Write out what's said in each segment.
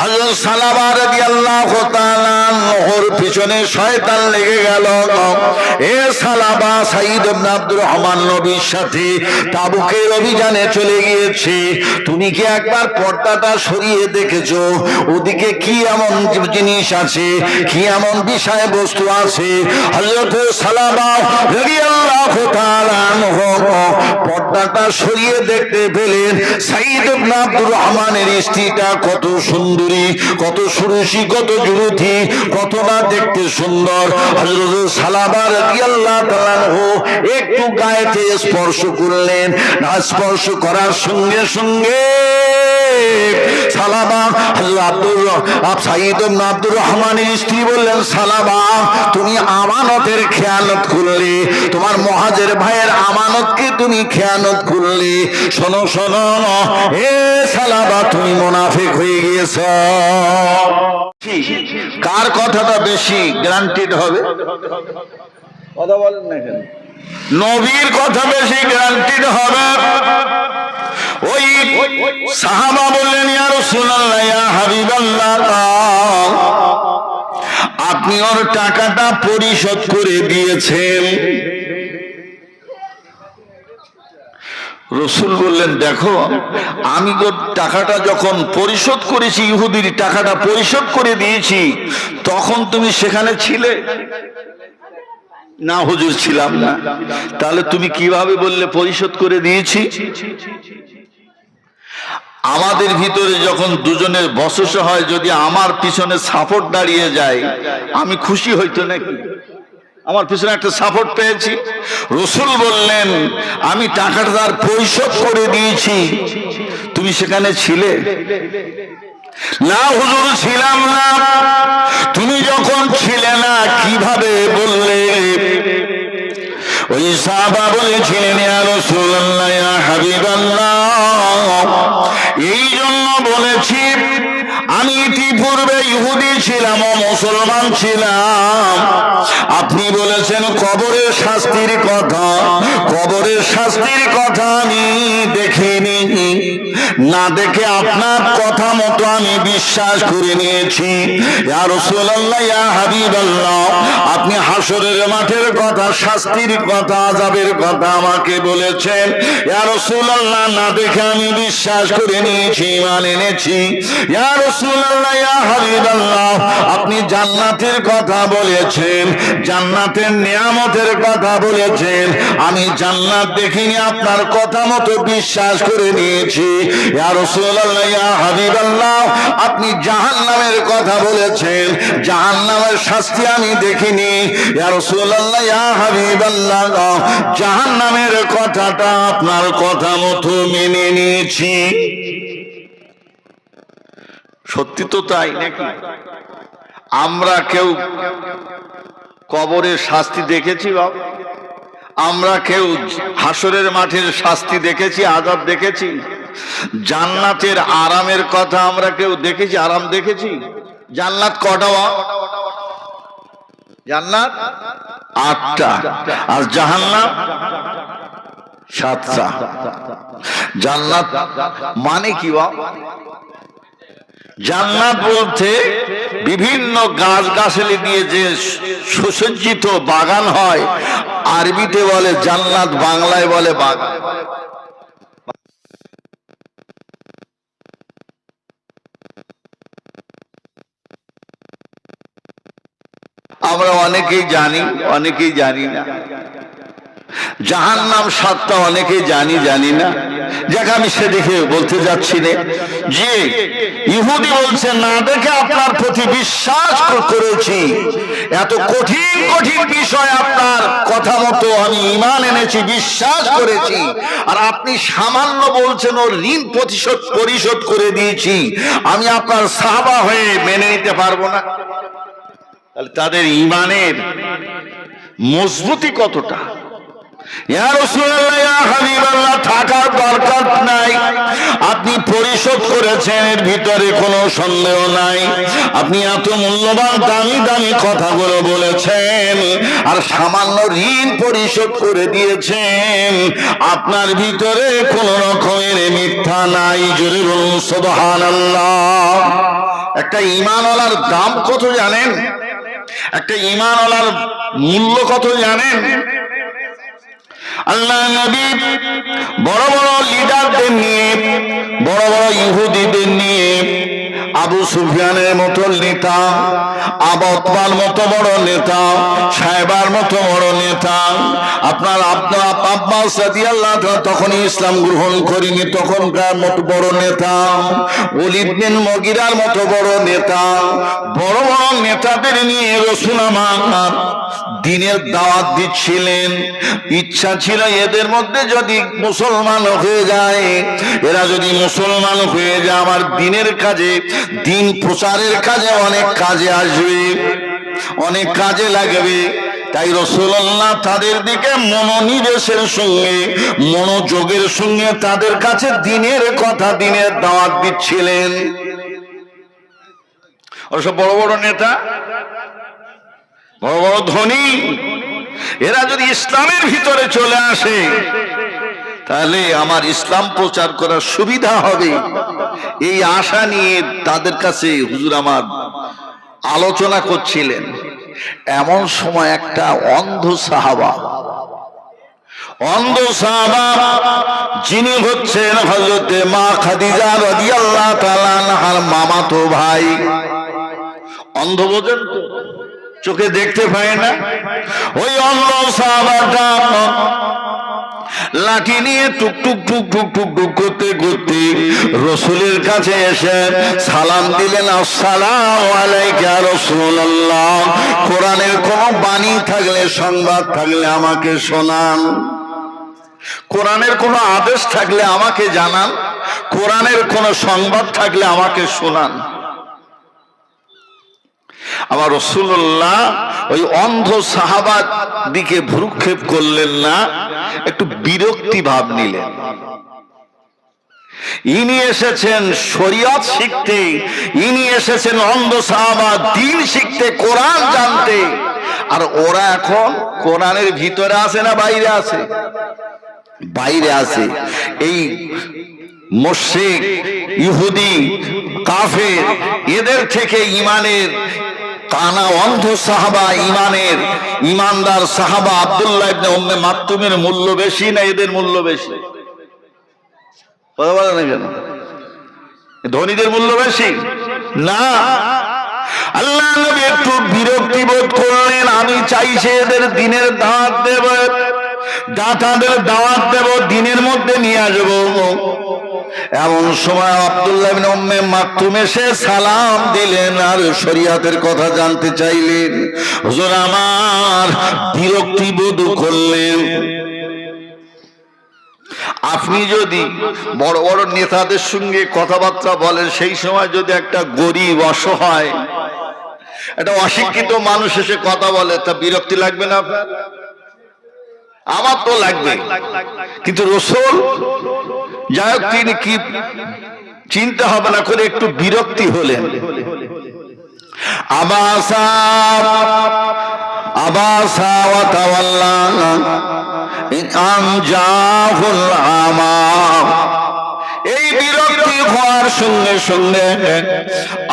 হযরত সালাবা রাদিয়াল্লাহু তাআলা ওর পিছনে শয়তান লেগে গেল। এ সালাবা, সাঈদ ইবনে আব্দুর রহমান নবীর সাথে তাবুকের অভিযানে চলে গিয়েছে, তুমি কি একবার পর্দাটা সরিয়ে দেখেছো ওদিকে কি এমন জিনিস আছে, কি এমন বিষয় বস্তু আছে? হযরত সালাবা রাদিয়াল্লাহু তাআলা পর্দাটা সরিয়ে দেখতে পেলেন সাঈদ ইবনে আব্দুর রহমানের স্ত্রীটা কত সুন্দরী, কত সুরুষী, কত যুবতী, কতটা দেখতে সুন্দর। হযরত সালাবা রাদিয়াল্লাহু তাআলা একটু গায়েতে স্পর্শ করলেন, না স্পর্শ করার সঙ্গে সঙ্গে সালাবা সাঈদ ইবনে আব্দুর রহমানের স্ত্রী বললেন, সালাবা তুমি আমানতের খেয়ানত করলে, তোমার মুহাজির ভাইয়ের আমানতকে তুমি খেয়ানত করলে। শোনো শোনো, হে সালাবা তুমি মুনাফিক হয়ে গিয়েছ। কার কথাটা বেশি গ্যারান্টিড হবে? কথা বলেন না কেন? নবীর কথা বেশি গ্যারান্টিড হবে। ওই সাহাবা বললেন, ইয়া রাসূলুল্লাহ, ইয়া হাবিবাল্লাহ, আপনি ওর টাকাটা পরিশোধ করে দিয়েছেন। রাসূল বললেন, দেখো আমি তো টাকাটা যখন পরিশোধ করেছি, ইহুদির টাকাটা পরিশোধ করে দিয়েছি, তখন তুমি সেখানে ছিলে? না হুজুর, ছিলাম না। তাহলে তুমি কিভাবে বললে পরিশোধ করে দিয়েছি? আমাদের ভিতরে যখন দুজনের বচসা হয়, যদি আমার পিছনে সাপোর্ট দাঁড়িয়ে যায়, আমি খুশি হইতো নাকি? আমার পিছনে একটা সাপোর্ট পেয়েছি। রাসূল বললেন, আমি টাকাটা তার পরিশোধ করে দিয়েছি, তুমি সেখানে ছিলে? না হুজুর, ছিলাম না। তুমি যখন ছিলে না কিভাবে বললে? ওই সাহাবা বলেছিলেন, ইয়া রাসূলুল্লাহ, ইয়া হাবিবাল্লাহ, এই জন্য বলেছি আমি ইতিপূর্বে ইহুদি ছিলাম ও মুসলমান ছিলাম। আপনি বলেছেন কবরের শাস্তির কথা, কবরের শাস্তির কথা আমি দেখিনি, না দেখে আপনার কথা মতো আমি বিশ্বাস করে নিয়েছি। ইয়া রাসূলুল্লাহ, ইয়া হাবিবাল্লাহ, আপনি হাসরের মাঠের কথা, শাস্তির কথা, আযাবের কথা আমাকে বলেছেন। ইয়া রাসূলুল্লাহ, না দেখে আমি বিশ্বাস করে নিয়েছি, ঈমান এনেছি। ইয়া রাসূলুল্লাহ, ইয়া হাবিবাল্লাহ, আপনি জান্নাতের কথা বলেছেন, জান্নাতের নিয়ামতের কথা বলেছেন, আমি জান্নাত দেখিনি, আপনার কথা মতো বিশ্বাস করে নিয়েছি। ইয়া রাসূলুল্লাহ, ইয়া হাবিবাল্লাহ, আপনি জাহান্নামের কথা বলেছেন, জাহান্নামের শাস্তি আমি দেখিনি। ইয়া রাসূলুল্লাহ, ইয়া হাবিবাল্লাহ, জাহান্নামের কথাটা আপনার কথা মতো মেনে নিয়েছি। সত্যি তো তাই নাকি? আমরা কেউ কবরের শাস্তি দেখেছি বাবা? আমরা কেউ হাসরের মাঠের শাস্তি দেখেছি, আযাব দেখেছি? জান্নাতের আরামের কথা আমরা কেউ দেখেছি, আরাম দেখেছি? জান্নাত কটা? জান্নাত 8টা, আর জাহান্নাম 7টা। জান্নাত মানে কি বাবা? জান্নাত বলতে বিভিন্ন গাছগাছালি দিয়ে যে সুসজ্জিত বাগান হয়, আরবিতে বলে জান্নাত, বাংলায় বলে বাগান। আমরা অনেকেই জানি, অনেকেই জানি না। জাহান্নাম 7টা অনেকেই জানি, জানি না। যাকে আমি সেদিকে বলতে যাচ্ছি না, যে ইহুদি বলছে না দেখে আপনার প্রতি বিশ্বাস করেছি, এত কঠিন কঠিন বিষয় আপনার কথা মতো আমি ঈমান এনেছি, বিশ্বাস করেছি, আর আপনি সামান্য বলছেন ওর ঋণ পরিশোধ করে দিয়েছি, আমি আপনার সাহাবা হয়ে মেনে নিতে পারবো না। তাহলে তাদের ঈমানের মজবুতি কতটা? ইয়া রাসূলুল্লাহ, ইয়া হাবিবাল্লাহ, থাকার দরকার নাই, আপনি পরিশোধ করেছেন, এর ভিতরে কোনো সন্দেহ নাই। আপনি এত মূল্যবান দামি দামি কথাগুলো বলেছেন, আর সামান্য ঋণ পরিশোধ করে দিয়েছেন, আপনার ভিতরে কোন রকমের মিথ্যা নাই। জোরে বলুন সুবহানাল্লাহ। একটা ঈমানওয়ালার দাম কত জানেন? একটা ঈমানওয়ালার মূল্য কত জানেন? আল্লাহ নবী বড় বড় লিডারদের নিয়ে, বড় বড় ইহুদিদের নিয়ে, আবু সুফিয়ানের মতো নেতা, আবু উতবার মতো বড় নেতা, সাহেবার মতো বড় নেতা, আপনার আব্বাস রাদিয়াল্লাহু তাআলা তখন ইসলাম গ্রহণ করেনি, তখনকার মতো বড় নেতা, ওলীদ বিন মুগীরার মতো বড় নেতা, বড় বড় নেতাদের নিয়ে রাসূল আমার দ্বীনের দাওয়াত দিচ্ছিলেন। ইচ্ছা ছিল এদের মধ্যে যদি মুসলমান হয়ে যায়, এরা যদি মুসলমান হয়ে যায় আমার দ্বীনের কাজে, দ্বীন প্রচারের কাজে অনেক কাজে আসবে, অনেক কাজে লাগবে। তাই রাসূলুল্লাহ তাদের দিকে মনোনিবেশের সঙ্গে, মনোযোগের সঙ্গে তাদের কাছে দ্বীনের কথা, দ্বীনের দাওয়াত দিচ্ছিলেন। ওসব বড় বড় নেতা, বড় বড় ধনী, এরা যদি ইসলামের ভিতরে চলে আসে তাহলে আমার ইসলাম প্রচার করার সুবিধা হবে, এই আশা নিয়ে তাদের কাছে হুজুর আমার আলোচনা করছিলেন। এমন সময় একটা অন্ধ সাহাবা, যিনি হচ্ছেন হযরতে মা খাদিজা রাদিয়াল্লাহু তাআলা আনহার মামাতো ভাই। অন্ধ বোঝেন তো, চোখে দেখতে পায় না। ওই অন্ধ সাহাবাটা লাঠি নিয়ে টুক টুক টুক টুক টুক টুক করতে করতে রাসূলের কাছে এসে সালাম দিলেন, আসসালামু আলাইকা রাসূলুল্লাহ, কোরআনের কোন বাণী থাকলে, সংবাদ থাকলে আমাকে শোনান, কোরআনের কোন আদেশ থাকলে আমাকে জানান, কোরআনের কোন সংবাদ থাকলে আমাকে শোনান। আমার রাসূলুল্লাহ ওই অন্ধ সাহাবার দিকে ভ্রুক্ষেপ করলেন না, একটু বিরক্তি ভাব নিলেন। ইনি এসেছেন শরীয়ত শিখতে, ইনি এসেছেন অন্ধ সাহাবা দ্বীন শিখতে, কোরআন জানতে, আর ওরা এখন কোরআনের ভিতরে আছে না বাইরে আছে? বাইরে আছে। এই মুশরিক, ইহুদি, কাফের, এদের থেকে ইমানের কানা অন্ধ সাহাবা, ইমানের ইমানদার সাহাবা আব্দুল্লাহ ইবনে উম্মে মাকতুমের মূল্য বেশি না এদের মূল্য বেশি? কথা বলেন না কেন? ধনীদের মূল্য বেশি না। আল্লাহ নবী একটু বিরক্তি বোধ করলেন, আমি চাইছি এদের দ্বীনের দাওয়াত দেব, দাতাদের দাওয়াত দেব, দ্বীনের মধ্যে নিয়ে আসবো। এমন সময় আব্দুল্লাহ ইবনে উম্মে মাকতুম এসে সালাম দিলেন আর শরীয়তের কথা জানতে চাইলেন। হুজুর আমার বিরক্তি বোধ করলেন। আপনি যদি বড় বড় নেতাদের সঙ্গে কথাবার্তা বলেন, সেই সময় যদি একটা গরিব, অসহায়, একটা অশিক্ষিত মানুষ এসে কথা বলে, তা বিরক্তি লাগবে না আপনার? আমার তো লাগবে। কিন্তু রাসূল যাই হোক, তিনি কি চিন্তা হবে না করে একটু বিরক্তি হলেন। আবাসা আবাসা ওয়া তাওয়াল্লা আন জাহুল আমা। এই বিরক্তি হওয়ার সঙ্গে সঙ্গে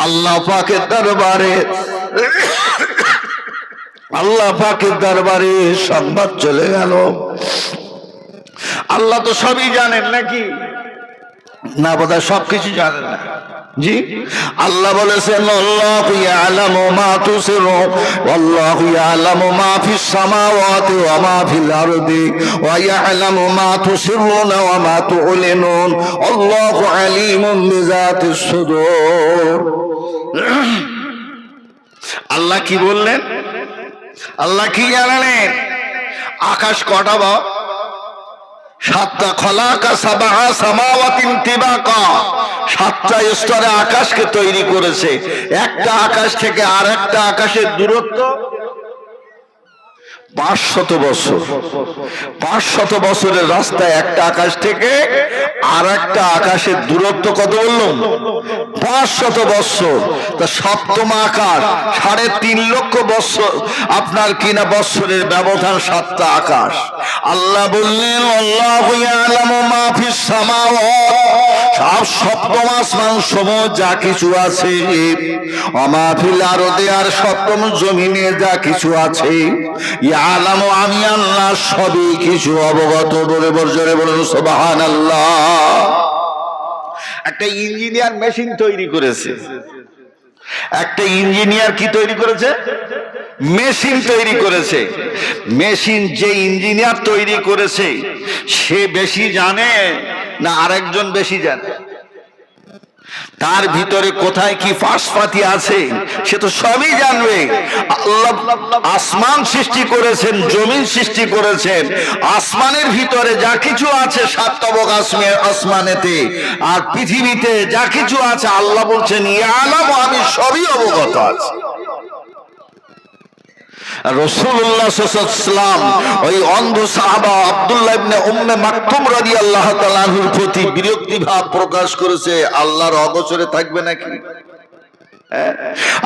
আল্লাহ পাকের দরবারে, আল্লাহ পাকের দরবারে সংবাদ চলে গেল। আল্লাহ তো সবই জানেন নাকি? না, বোধহয় সবকিছু জানেন না। জি, আল্লাহ বলেছেন আল্লাহু ইয়ালামু মা তুসিরু ওয়াল্লাহু ইয়ালামু মা ফিস সামাওয়াতি ওয়া মা ফিল আরদি ওয়া ইয়ালামু মা তুসিরুনা ওয়া মা তু'লিনুন আল্লাহু আলীমুম বিযাতিস সুদূর। আল্লাহ কি বললেন? আল্লাহ কি জানালেন? আকাশ কটা বা? সাতটা। খলাকা সাবআ সামাওয়াতিন তিবাকা, সাতটা স্তরে আকাশকে তৈরি করেছে। একটা আকাশ থেকে আর একটা আকাশের দূরত্ব 500 বছর। 500 বছরের রাস্তায় একটা আকাশ থেকে আর একটা আকাশের দূরত্ব কত বললাম? 500 বছর। তা সপ্তম আকাশ 3.5 লক্ষ বছর, আপনার কিনা বছরের ব্যবধান 7টা আকাশ। আল্লাহ বললেন আল্লাহু ইয়ালামু মা ফিস সামাওয়াত, সব সপ্তম আসমান সমূহ যা কিছু আছে, ওমা ফিল আরদি আর সপ্তম জমিনে যা কিছু আছে, ইয়ালামু আমি আল্লাহ সবই কিছু অবগত। বলে বর্জরে বলুন সুবহানাল্লাহ। একটা ইঞ্জিনিয়ার মেশিন তৈরি করেছে, একটা ইঞ্জিনিয়ার কি তৈরি করেছে? মেশিন তৈরি করেছে। মেশিন যে ইঞ্জিনিয়ার তৈরি করেছে সে বেশি জানে না আরেকজন বেশি জানে? তার ভিতরে কোথায় কি ফাঁসফাতি আছে সে তো সবই জানবে। আল্লাহ আসমান সৃষ্টি করেছেন, জমিন সৃষ্টি করেছেন, আসমানের ভিতরে যা কিছু আছে সাত তবক আসমানেতে আর পৃথিবীতে যা কিছু আছে আল্লাহ বলছেন ইয়ালামু আমি সবই অবগত আছি। রাসূলুল্লাহ সাল্লাল্লাহু আলাইহি ওয়াসাল্লাম ওই অন্ধ সাহাবা আব্দুল্লাহ ইবনে উম্মে মাকতুম রাদিয়াল্লাহু তাআলা আনহুর প্রতি বিরক্তি ভাব প্রকাশ করেছে। আল্লাহর অগোচরে থাকবে নাকি?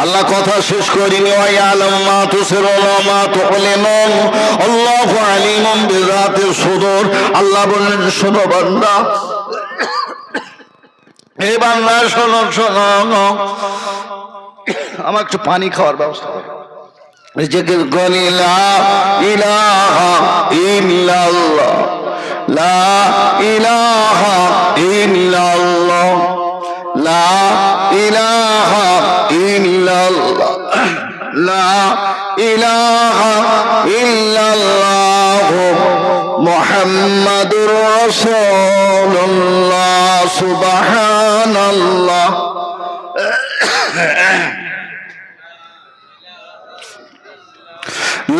আল্লাহ কথা শেষ করিনি, ওয়া ইয়ালামু মা তুসিরুনা ওয়া মা তু'লিনুন আল্লাহু আলিমুম বিযাতিস সুদূর। আল্লাহ বললেন শোনো বান্দা, হে বান্দা শোনো শোনো, আমার একটু পানি খাওয়ার ব্যবস্থা করো। জিকির করি লা ইলাহা ইল্লাল্লাহ, লা ইলাহা ইল্লাল্লাহ, লা ইলাহা ইল্লাল্লাহ, লা ইলাহা ইল্লাল্লাহ মুহাম্মাদুর রাসূলুল্লাহ। সুবহানাল্লাহ।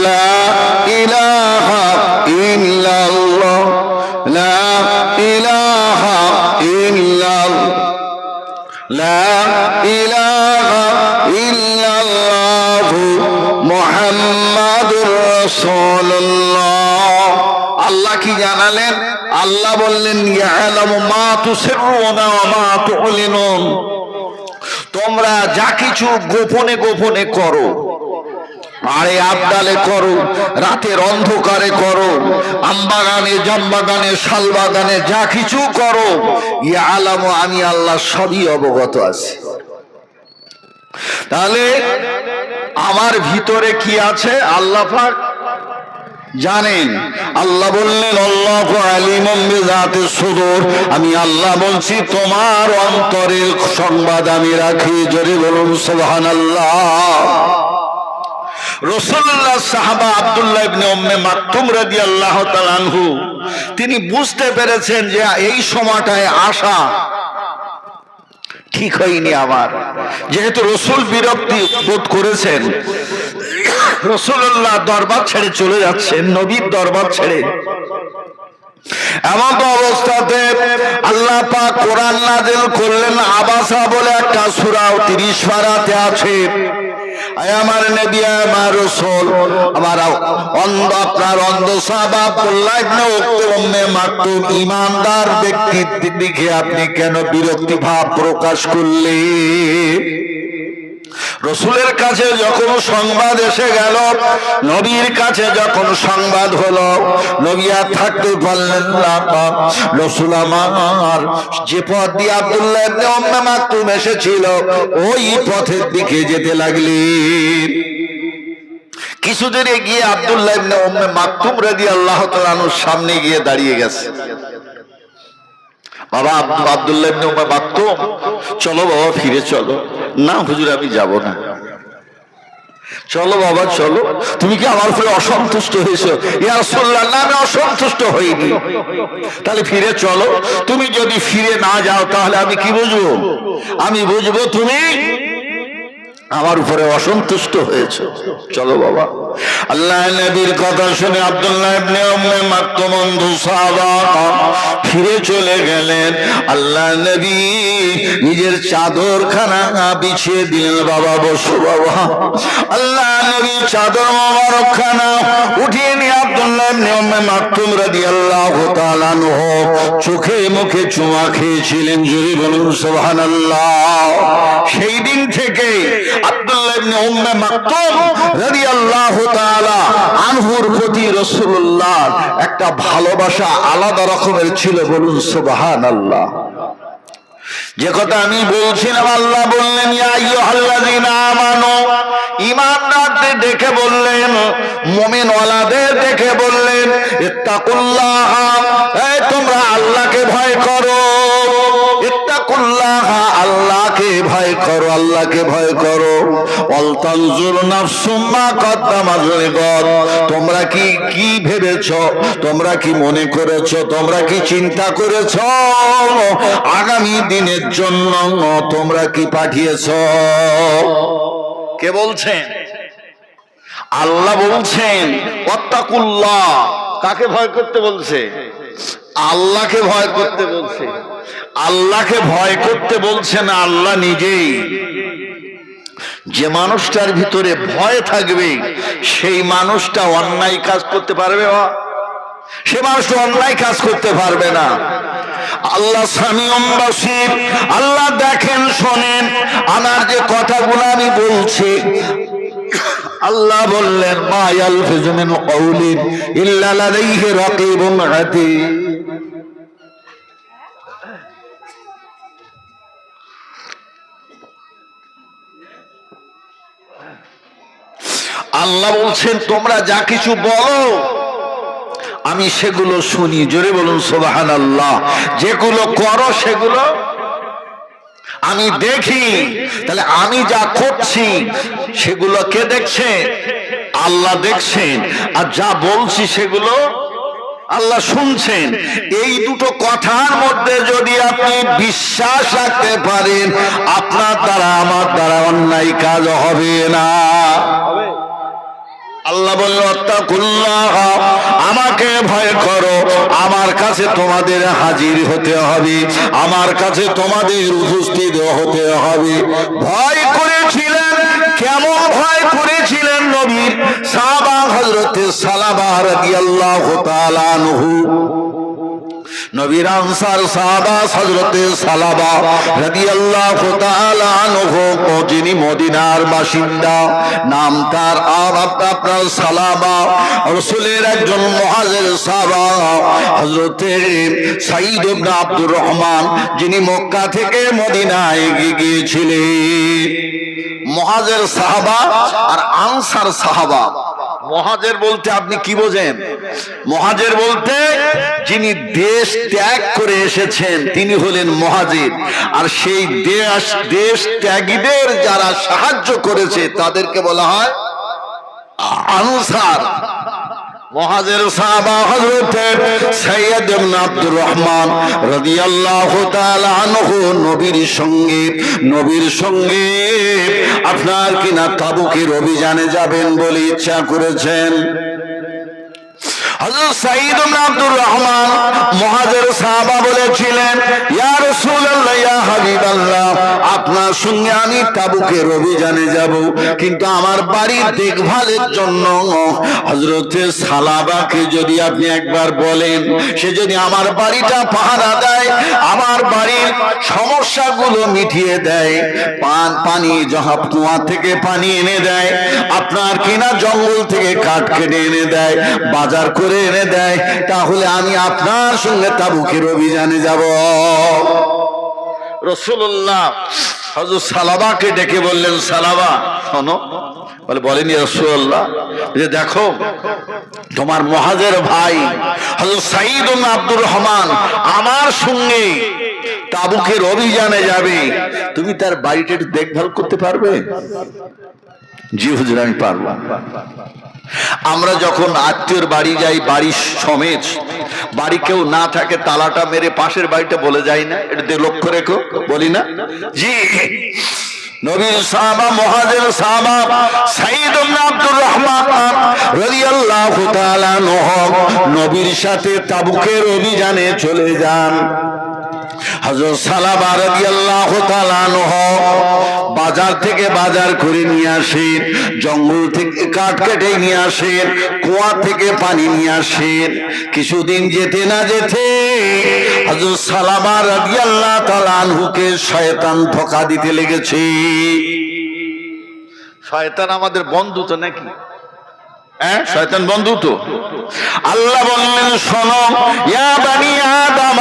লা ইলাহা ইল্লাল্লাহ, লা ইলাহা ইল্লাল্লাহ, লা ইলাহা ইল্লাল্লাহ মুহাম্মাদুর রাসূলুল্লাহ। আল্লাহ কি জানালেন? আল্লাহ বললেন ইয়ালামু মা তুসিরুনা ওয়া মা তু'লিনুন, তোমরা যা কিছু গোপনে গোপনে করো, আরে আবদালে করো, রাতের অন্ধকারে করো, আমবাগানে জামবাগানে শালবাগানে যা কিছু করো, ইয়ালামু আমি আল্লাহ সবই অবগত আছি। তাহলে আমার ভিতরে কি আছে আল্লাহ পাক জানেন। আল্লাহ বললেন আল্লাহু আলিমুম বিযাতিস সুদূর, আমি আল্লাহ বলছি তোমার অন্তরের সংবাদ আমি রাখি। জোরে বলুন সুবহানাল্লাহ। রাসূলুল্লাহ সাহাবা আব্দুল্লাহ ইবনে উম্মে মাকতুম রাদিয়াল্লাহু তাআলা আনহু তিনি বুঝতে পেরেছেন যে এই সময়টায় আসা ঠিক হয়নি আমার। যেহেতু রাসূল বিরক্তি বোধ করেছেন, রাসূলুল্লাহ দরবার ছেড়ে চলে যাচ্ছেন, নবীর দরবার ছেড়ে। এমন অবস্থাতে আল্লাহ পাক কোরআন নাযিল করলেন। আবাসা বলে একটা সূরা 30 পারাতে আছে। আমার নবী আমার রাসূল আমার অন্ধ আপনার অন্ধ সাহাবা আব্দুল্লাহ ইবনে উম্মে মাকতুম ঈমানদার ব্যক্তির দিকে আপনি কেন বিরক্তি ভাব প্রকাশ করলেন? রাসূলের কাছে যখন সংবাদ এসে গেল, নবীর কাছে যখন সংবাদ হলো, নবী আর থাকতে পারলেন না। রাসূল আমার যে পথ দিয়ে আব্দুল্লাহ ইবনে উম্মে মাকতুম এসেছিল ওই পথের দিকে যেতে লাগলেন। কিছুদূর এগিয়ে আব্দুল্লাহ ইবনে উম্মে মাকতুম রাদিয়াল্লাহু তাআলা আনহুর সামনে গিয়ে দাঁড়িয়ে গেছে। বাবা আব্দুল্লাহ ইবনে উম্মে মাকতুম, চলো বাবা ফিরে চলো। না হুজুর আমি যাব না। চলো বাবা চলো। তুমি কি আমার উপরে অসন্তুষ্ট হয়েছো? ইয়া রাসূলুল্লাহ, না আমি অসন্তুষ্ট হইনি। তাহলে ফিরে চলো। তুমি যদি ফিরে না যাও তাহলে আমি কি বুঝবো? আমি বুঝবো তুমি আমার উপরে অসন্তুষ্ট হয়েছে। চলো বাবা। আল্লাহ নবীর কথা শুনে আব্দুল্লাহ ইবনে উম্মে মাকতুম অন্ধ সাহাবা ফিরে চলে গেলেন। আল্লাহ নবী নিজের চাদরখানা বিছিয়ে দিলেন। বাবা বসো বাবা। আল্লাহ নবী চাদর মোবারকখানা উঠিয়ে নিয়ে আব্দুল্লাহ ইবনে উম্মে মাকতুম রাদিয়াল্লাহু তাআলা আনহু চোখে মুখে চুমা খেয়েছিলেন। জোরে বলুন সুবহানাল্লাহ। সেই দিন থেকে আব্দুল্লাহ ইবনে উম্মে মাকতুম রাদিয়াল্লাহু তাআলা আনহুর প্রতি রাসূলুল্লাহর একটা ভালোবাসা আলাদা রকমের ছিল। বলুন সুবহানাল্লাহ। যে কথা আমি বলছিলাম, আল্লাহ বললেন ইয়া আইয়ুহাল্লাযীনা আমানু, ঈমানদারদের দেখে বললেন, মুমিন ওয়ালাদের দেখে বললেন, ইত্তাকুল্লাহ, এই তোমরা আল্লাহকে ভয় করো, ইত্তাকুল্লাহ, আল্লাহকে ভয় করো, আল্লাহকে ভয় করো। ওয়াল তানজুর নাফসুম মা কদ্দামাত লিগাদ, তোমরা কি ভেবেছো, তোমরা কি মনে করেছো, তোমরা কি চিন্তা করেছো আগামী দিনের জন্য তোমরা কি পাঠিয়েছো? কে বলছেন? আল্লাহ বলছেন ওয়াত্তাকুল্লাহ। কাকে ভয় করতে বলছে? আল্লাহকে ভয় করতে বলছে। আল্লাহকে ভয় করতে বলছে না, আল্লাহ নিজেই। যে মানুষটার ভিতরে ভয় থাকবে সেই মানুষটা অন্যায় কাজ করতে পারবে, সে মানুষটা অন্যায় কাজ করতে পারবে না। আল্লাহ সামিউম বাসীর, আল্লাহ দেখেন শোনেন আমার যে কথাগুলো আমি বলছি। আল্লাহ বললেন মা ইয়ালফিযু মিন কাওলিন ইল্লা লাদাইহি রাকীবুন আতীদ। আল্লাহ বলছেন তোমরা যা কিছু বলো আমি সেগুলো শুনি। জোরে বলুন সুবহানাল্লাহ। যেগুলো করো সেগুলো আমি দেখি। তাহলে আমি যা করছি সেগুলো কে দেখছে? আল্লাহ দেখছেন। আর যা বলছি সেগুলো আল্লাহ শুনছেন। এই দুটো কথার মধ্যে যদি আপনি বিশ্বাস রাখতে পারেন, আপনার দ্বারা আমার দ্বারা অন্যায় কাজ হবে না। আল্লাহ বলল ওয়াত্তাকুল্লাহ, আমাকে ভয় করো, আমার কাছে তোমাদের হাজির হতে হবে, আমার কাছে তোমাদের উপস্থিত হতে হবে। ভয় করেছিলেন, কেমন ভয় করেছিলেন? নবীর সাহাবা হযরতে সালামা রাদিয়াল্লাহু তাআলা আনহু, নবীর আনসার সাহাবা হযরতে সালামা রাদিয়াল্লাহু তাআলা আনহু, যিনি মদিনার বাসিন্দা, নাম তার আপনার সালামা, রাসূলের একজন মুহাজির সাহাবা হযরতে সাঈদ ইবনে আব্দুর রহমান, যিনি মক্কা থেকে মদিনায় গিয়েছিলেন। মুহাজির সাহাবা আর আনসার সাহাবা। মুহাজির বলতে আপনি কি বোঝেন? মুহাজির বলতে যিনি দেশ ত্যাগ করে এসেছেন তিনি হলেন মুহাজির। আর সেই দেশ ত্যাগীদের যারা সাহায্য করেছে তাদেরকে বলা হয় আনসার। মুহাজির সাহাবা হযরতে সাইয়্যিদ ইবনে আব্দুর রহমান রাদিয়াল্লাহু তাআলা আনহু নবীর সঙ্গে আপনার কিনা তাবুকের অভিযানে যাবেন বলে ইচ্ছা করেছেন। হযরত সাইয়্যিদ ইবনে আব্দুর রহমান মুহাজির সাহাবা বলেছিলেন, ইয়া রাসূলুল্লাহ, ইয়া হাবিবাল্লাহ, আপনার সঙ্গে আমি তাবুকের অভিযানে যাব, কিন্তু আমার বাড়ির দেখভালের জন্য হযরতে সালাবাকে যদি আপনি একবার বলেন, সে যদি আমার বাড়িটা পাহারা দেয়, আমার বাড়ির সমস্যাগুলো মিটিয়ে দেয়, পানি জহাব কুয়া থেকে পানি এনে দেয়, আপনার কিনা জঙ্গল থেকে কাঠ কেটে এনে দেয়, বাজার করে এনে দেয়, তাহলে আমি আপনার সঙ্গে তাবুকের অভিযানে যাব। রাসূলুল্লাহ হযরত সালাবাকে ডেকে বললেন, সালাবা শোনো। বলেন ইয়া রাসূলুল্লাহ, যে দেখো তোমার মুহাজির ভাই হযরত সাঈদ ইবনে আব্দুর রহমান আমার সঙ্গে তাবুকের অভিযানে যাবে, তুমি তার বাড়িটা একটু দেখভাল করতে পারবে? জি হুজুর, আমি পারবো। আমরা যখন আত্মীয়র বাড়ি যাই, বাড়ির সমেত, বাড়ি কেউ না থাকে, তালাটা মেরে পাশের বাড়িটা বলে যাই না? এটা লক্ষ্য রেখো, বলি না? জি। নবীর সাহাবা মুহাজির সাহাবা সাঈদ ইবনে আব্দুর রহমান রাদিয়াল্লাহু তাআলা আনহু নবীর সাথে তাবুকের অভিযানে চলে যান। হযরত সালাবা রাদিয়াল্লাহু তাআলা আনহু বাজার থেকে বাজার করে নিয়ে আসেন, জঙ্গল থেকে কাঠ কেটে নিয়ে আসেন, কুয়া থেকে পানি নিয়ে আসেন। কিছুদিন যেতে না যেতে হযরত সালাবা রাদিয়াল্লাহু তাআলা আনহুকে শয়তান ধোঁকা দিতে লেগেছে। শয়তান আমাদের বন্ধু তো নাকি? শয়তান বন্ধু তো। আল্লাহ বললেন শোনো, ইয়া বানি আদম,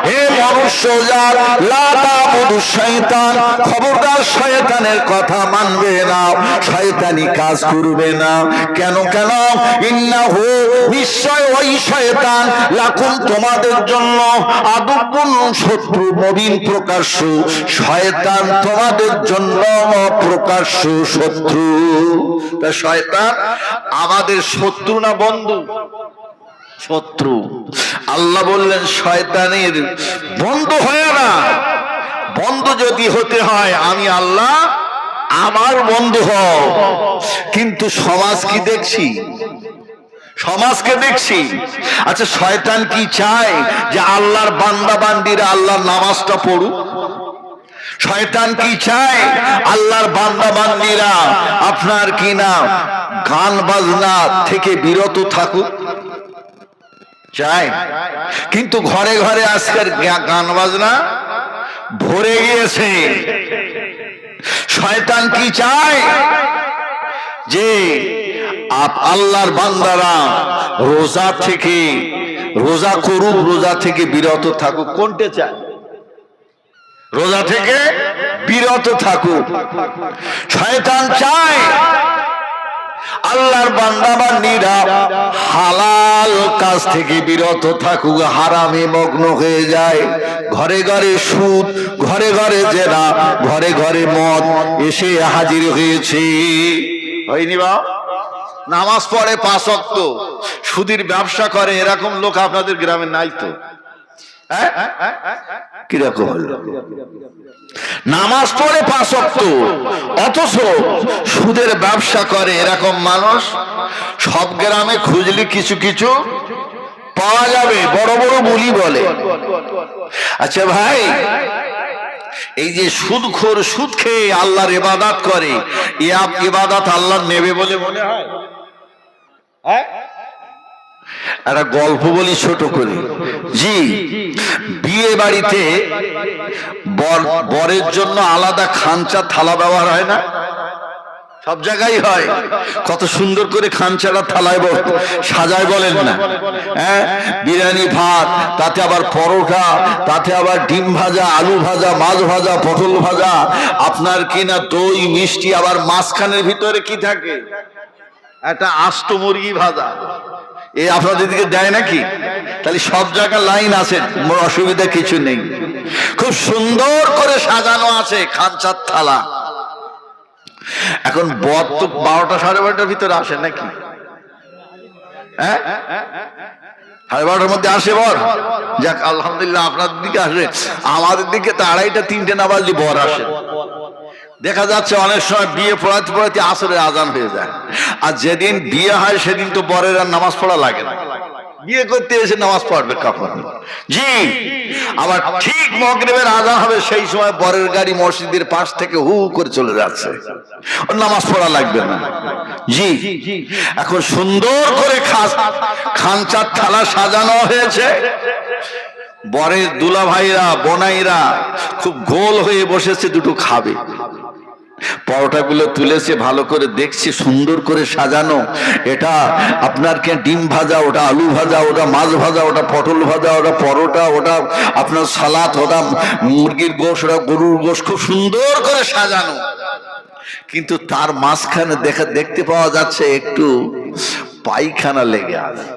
হে মনুষ্য জাত, লা তাবুদু শয়তান, খবরদার শয়তানের কথা মানবে না, শয়তানি কাজ করবে না। কেন কেন? ইন্নাহু, নিশ্চয় ওই শয়তান, লাকুম, তোমাদের জন্য, আদুব্বুন, শত্রু, মুবিন, প্রকাশ্য। শয়তান তোমাদের জন্য প্রকাশ্য শত্রু। তা শয়তান আমাদের শত্রু না বন্ধু? শত্রু। আল্লাহ বললেন শয়তানের বন্ধু হয় না। বন্ধু যদি হতে হয় আমি আল্লাহ আমার বন্ধু হও। কিন্তু সমাজ কি দেখছি? সমাজকে দেখছি। আচ্ছা শয়তান কি চায় যে আল্লাহর বান্দা বান্দিরা আল্লাহর নামাজটা পড়ুক? শয়তান কি চায় আল্লাহর বান্দা বান্দিরা আপনার কি না গান বাজনা থেকে বিরত থাকুক? চায়। কিন্তু ঘরে ঘরে আজকের গান বাজনা ভরে গিয়েছে। শয়তান কি চায় যে আল্লাহর বান্দারা রোজা করুক, রোজা থেকে বিরত থাকুক। কোনটা চায়? রোজা থেকে বিরত থাকুক। শয়তান চায় আল্লাহর বান্দা বান্দীরা হালাল কাজ থেকে বিরত থাকুক, হারামে মগ্ন হয়ে যায়। ঘরে ঘরে সুদ, ঘরে ঘরে জেনা, ঘরে ঘরে মদ এসে হাজির হয়েছে। হয়নি বা? নামাজ পড়ে 5 ওয়াক্ত, সুদের ব্যবসা করে, এরকম লোক আপনাদের গ্রামে নাই তো? কিরকম হলো? নামাজ পড়ে 5 ওয়াক্ত অথচ সুদের ব্যবসা করে, এরকম মানুষ সব গ্রামে খুঁজলে কিছু কিছু পাওয়া যাবে। বড় বড় বুলি বলে। আচ্ছা ভাই, এই যে সুদখোর, সুদ খেয়ে আল্লাহর ইবাদত করে, এই ইবাদত আল্লাহ নেবে বলে মনে হয়? একটা গল্প বলি ছোট করে। জি, বিয়ে বাড়িতে বরের জন্য আলাদা খাঞ্চা থালা ব্যবহার হয় না? সব জায়গায় হয়। কত সুন্দর করে খাঞ্চাটা থালায় সাজায় বলেন না? বিরিয়ানি, ভাত, তাতে আবার পরোটা, তাতে আবার ডিম ভাজা, আলু ভাজা, মাছ ভাজা, পটল ভাজা, আপনার কিনা দই, মিষ্টি, আবার মাঝখানের ভিতরে কি থাকে? একটা আস্ত মুরগি ভাজা। এই আপনাদের দিকে দেয় নাকি? তাহলে সব জায়গায় লাইন আছে, অসুবিধা কিছু নেই। খুব সুন্দর করে সাজানো আছে খাঞ্চার থালা। এখন বর তো 12টা 12:30টার ভিতরে আসে নাকি? 12:30টার মধ্যে আসে বর? যাক আলহামদুলিল্লাহ, আপনাদের দিকে আসে। আমাদের দিকে তো 2:30টা 3টে না বাজলে বর আসে। দেখা যাচ্ছে অনেক সময় বিয়ে পড়াতে পড়াতে আসরের আজান হয়ে যায়। আর যেদিন বিয়ে হয় সেদিন তো বরের আর নামাজ পড়া লাগে না। বিয়ে করতে এসে নামাজ পড়বে কখন? জি, আবার ঠিক মাগরিবের আজান হবে, সেই সময় বরের গাড়ি মসজিদের পাশ থেকে হু করে চলে যাচ্ছে, ওর নামাজ পড়া লাগবে না। জি, এখন সুন্দর করে খাঞ্চার থালা সাজানো হয়েছে। বরের দুলা ভাইরা, বোনাইরা খুব গোল হয়ে বসেছে, দুটো খাবে। পরোটাগুলো তুলেছে, ভালো করে দেখছি সুন্দর করে সাজানো। এটা আপনার কে ডিম ভাজা, ওটা আলু ভাজা, ওটা মাছ ভাজা, ওটা পটল ভাজা, ওটা পরোটা, ওটা আপনার সালাদ, ওটা মুরগির গোশ, ওটা গরুর গোশ, খুব সুন্দর করে সাজানো। কিন্তু তার মাঝখানে দেখতে পাওয়া যাচ্ছে একটু পায়খানা লেগে আছে।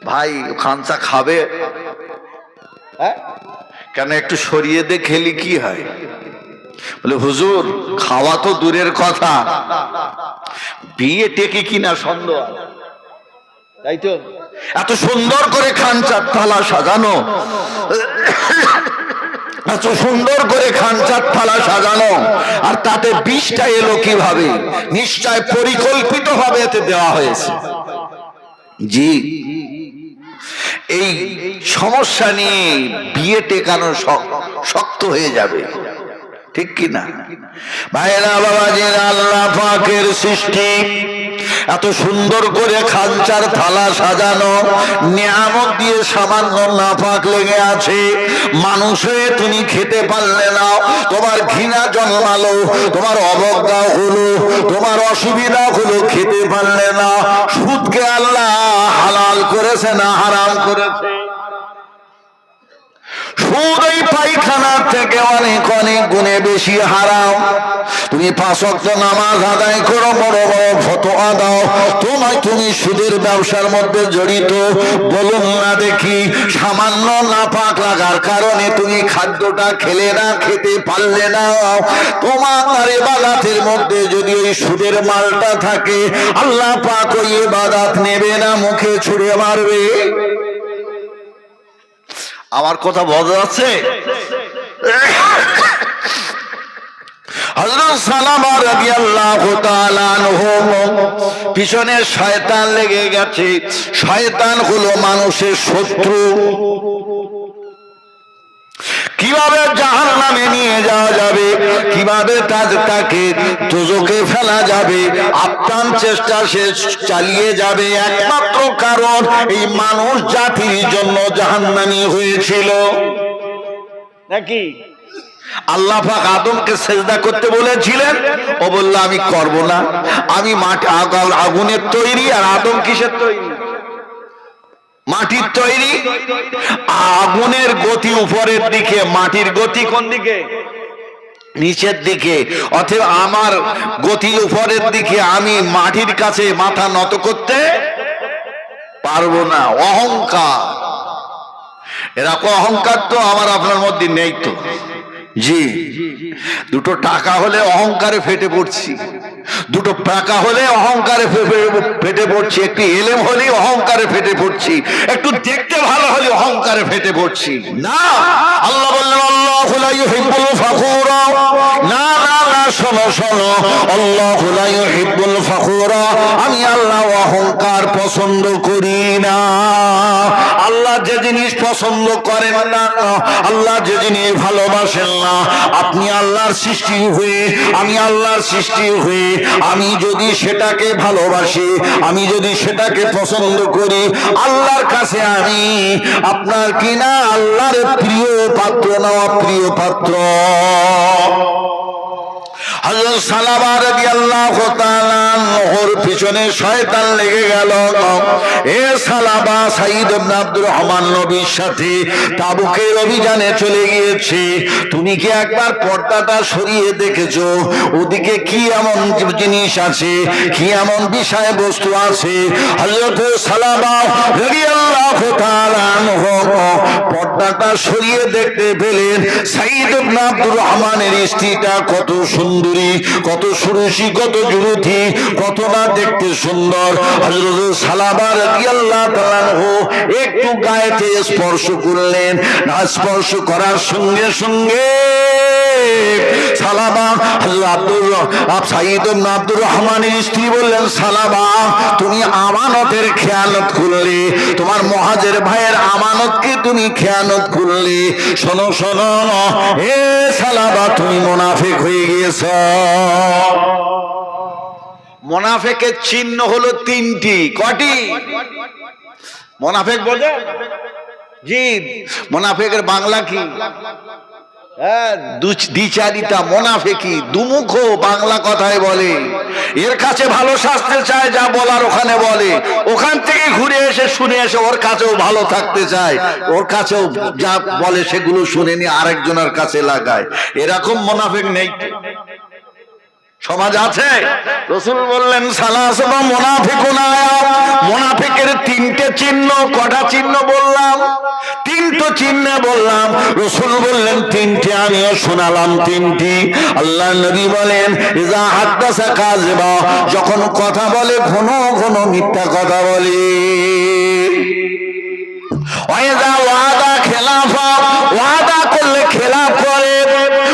ভাই খানসা খাবে? কেন একটু সরিয়ে দে, খেলি কি হয়? বলে হুজুর খাওয়া তো দূরের কথা, বিয়ে টেকে কিনা সন্দেহ। তাই তো এত সুন্দর করে খানচার থালা সাজানো, এত সুন্দর করে খানচার থালা সাজানো, আর তাতে 20টা এলো কিভাবে? নিশ্চয় পরিকল্পিত ভাবে এতে দেওয়া হয়েছে। জি, এই সমস্যা নিয়ে বিয়ে টেকানো শক্ত হয়ে যাবে, ঠিক কিনা? ভাইরা বাবাজিরা, আল্লাহ পাকের সৃষ্টি এত সুন্দর করে খালচার থালা সাজানো, নিয়ামত দিয়ে সামান্য নাপাক লেগে আছে, মানুষ হয়ে তুমি খেতে পারলে না, তোমার ঘৃণা জন্মালো, তোমার অবজ্ঞা হলো, তোমার অসুবিধা হলো, খেতে পারলে না। সুদকে আল্লাহ হালাল করেছে না হারাম করেছে? সুদ ওই পায়খানার থেকে অনেক অনেক গুণে বেশি হারাম। তুমি 5 ওয়াক্ত নামাজ আদায় করো, বড় বড় ফতোয়া দাও, তুমি সুদের ব্যবসার মধ্যে জড়িত, বলুন না দেখি, সামান্য নাপাক লাগার কারণে তুমি খাদ্যটা খেলে না, খেতে পারলে না, তোমার ইবাদতের মধ্যে যদি ওই সুদের মালটা থাকে, আল্লাহ পাক ওই ইবাদত নেবে না, মুখে ছুঁড়ে মারবে। আমার কথা বোঝা যাচ্ছে? হযরত সালামা রাদিয়াল্লাহু তাআলা আনহু পিছনে শয়তান লেগে গেছে। শয়তান হলো মানুষের শত্রু। কিভাবে জাহান্নামে নিয়ে যাওয়া যাবে, কিভাবে তাকে দোজখে ফেলা যাবে, আপ্রাণ চেষ্টা সে চালিয়ে যাবে। একমাত্র কারণ এই মানুষ জাতির জন্য জাহান্নামী হয়েছিল নাকি? আল্লাহ পাক আদমকে সেজদা করতে বলেছিলেন, ও বলল আমি করব না, আমি মাটি আগুনের তৈরি, আর আদম কিসের তৈরি? মাটির তৈরি। আগুনের গতি উপরের দিকে, মাটির গতি কোন দিকে? নিচের দিকে। অতএব আমার গতি উপরের দিকে, আমি মাটির কাছে মাথা নত করতে পারবো না। অহংকার, এরকম অহংকার তো আমার আপনার মধ্যে নেই তো। জি, দুটো টাকা হলে অহংকারে ফেটে পড়ছি, দুটো টাকা হলে অহংকারে ফেটে পড়ছি, একটু এলেম হলে অহংকারে ফেটে পড়ছি, একটু দেখতে ভালো হলে অহংকারে ফেটে পড়ছি না। আল্লাহ বললেন আল্লাহু লা ইউহিব্বুল ফাখুরা। না না না, শোনো শোনো, আল্লাহু লা ইউহিব্বুল ফাখুরা, আমি আল্লাহ অহংকার পছন্দ করি না। আল্লাহ যে জিনিস পছন্দ করেন না, আল্লাহ যে জিনিস ভালোবাসেন না, আপনি আল্লাহর সৃষ্টি হয়ে, আমি আল্লাহর সৃষ্টি হয়ে, আমি যদি সেটাকে ভালোবাসি, আমি যদি সেটাকে পছন্দ করি, আল্লাহর কাছে আমি আপনার কিনা আল্লাহর প্রিয় পাত্র না অপ্রিয় পাত্র। হযরত সালামা রাদিয়াল্লাহু তাআলা আনহুর পিছনে শয়তান লেগে গেল। এ সালামা, সাঈদ ইবনে আব্দুর রহমান নবীর সাথে তাবুকের অভিযানে চলে গিয়েছে, তুমি কি একবার পর্দাটা সরিয়ে দেখেছো ওদিকে কি এমন জিনিস আছে, কি এমন বিষয়বস্তু আছে? হযরত সালামা রাদিয়াল্লাহু তাআলা আনহু পর্দাটা সরিয়ে দেখতে পেলেন সাঈদ ইবনে আব্দুর রহমানের স্ত্রীটা কত সুন্দরী, কত সুরসী, কত যুবতী, কত না দেখতে সুন্দর। হযরত সালামা রাদিয়াল্লাহু তাআলা আনহু একটু গায়েতে স্পর্শ করলেন, না স্পর্শ করার সঙ্গে সঙ্গে সালামা সাঈদ ইবনে আব্দুর রহমানের স্ত্রী বললেন, সালামা তুমি আমানতের খেয়ানত করলে, তোমার মুহাজির ভাইয়ের আমানতকে তুমি খেয়ানত করলে। শোনো শোনো, হে সালামা, তুমি মুনাফিক হয়ে গিয়েছ। মুনাফিকের চিহ্ন হলো 3টি। কটি? মুনাফিক বলে জি, মুনাফিকের বাংলা কি? দ্বিচারিতা, মুনাফিকি, দুমুখ বাংলা কথায় বলে। এর কাছে ভালো শাস্তে চায়, যা বলার ওখানে বলে, ওখান থেকে ঘুরে এসে শুনে এসে ওর কাছেও ভালো থাকতে চায়, ওর কাছেও যা বলে সেগুলো শুনে নিয়ে আরেকজনের কাছে লাগায়। এরকম মুনাফিক নেই সমাজ আছে? রাসূল বললেন সালাসা মুনাফিকুন, মুনাফিকের 3টে চিহ্ন। কটা চিহ্ন বললাম? 3টো চিহ্ন বললাম। রাসূল বললেন 3টে, আমিও শোনালাম 3টি। আল্লাহ নবী বলেন ইজা হাদাসা কাযিবা, যখন কথা বলে ঘন ঘন মিথ্যা কথা বলে। ওয়াইজা ওয়াদা খেলাফা, ওয়াদা করলে খেলাফ করে।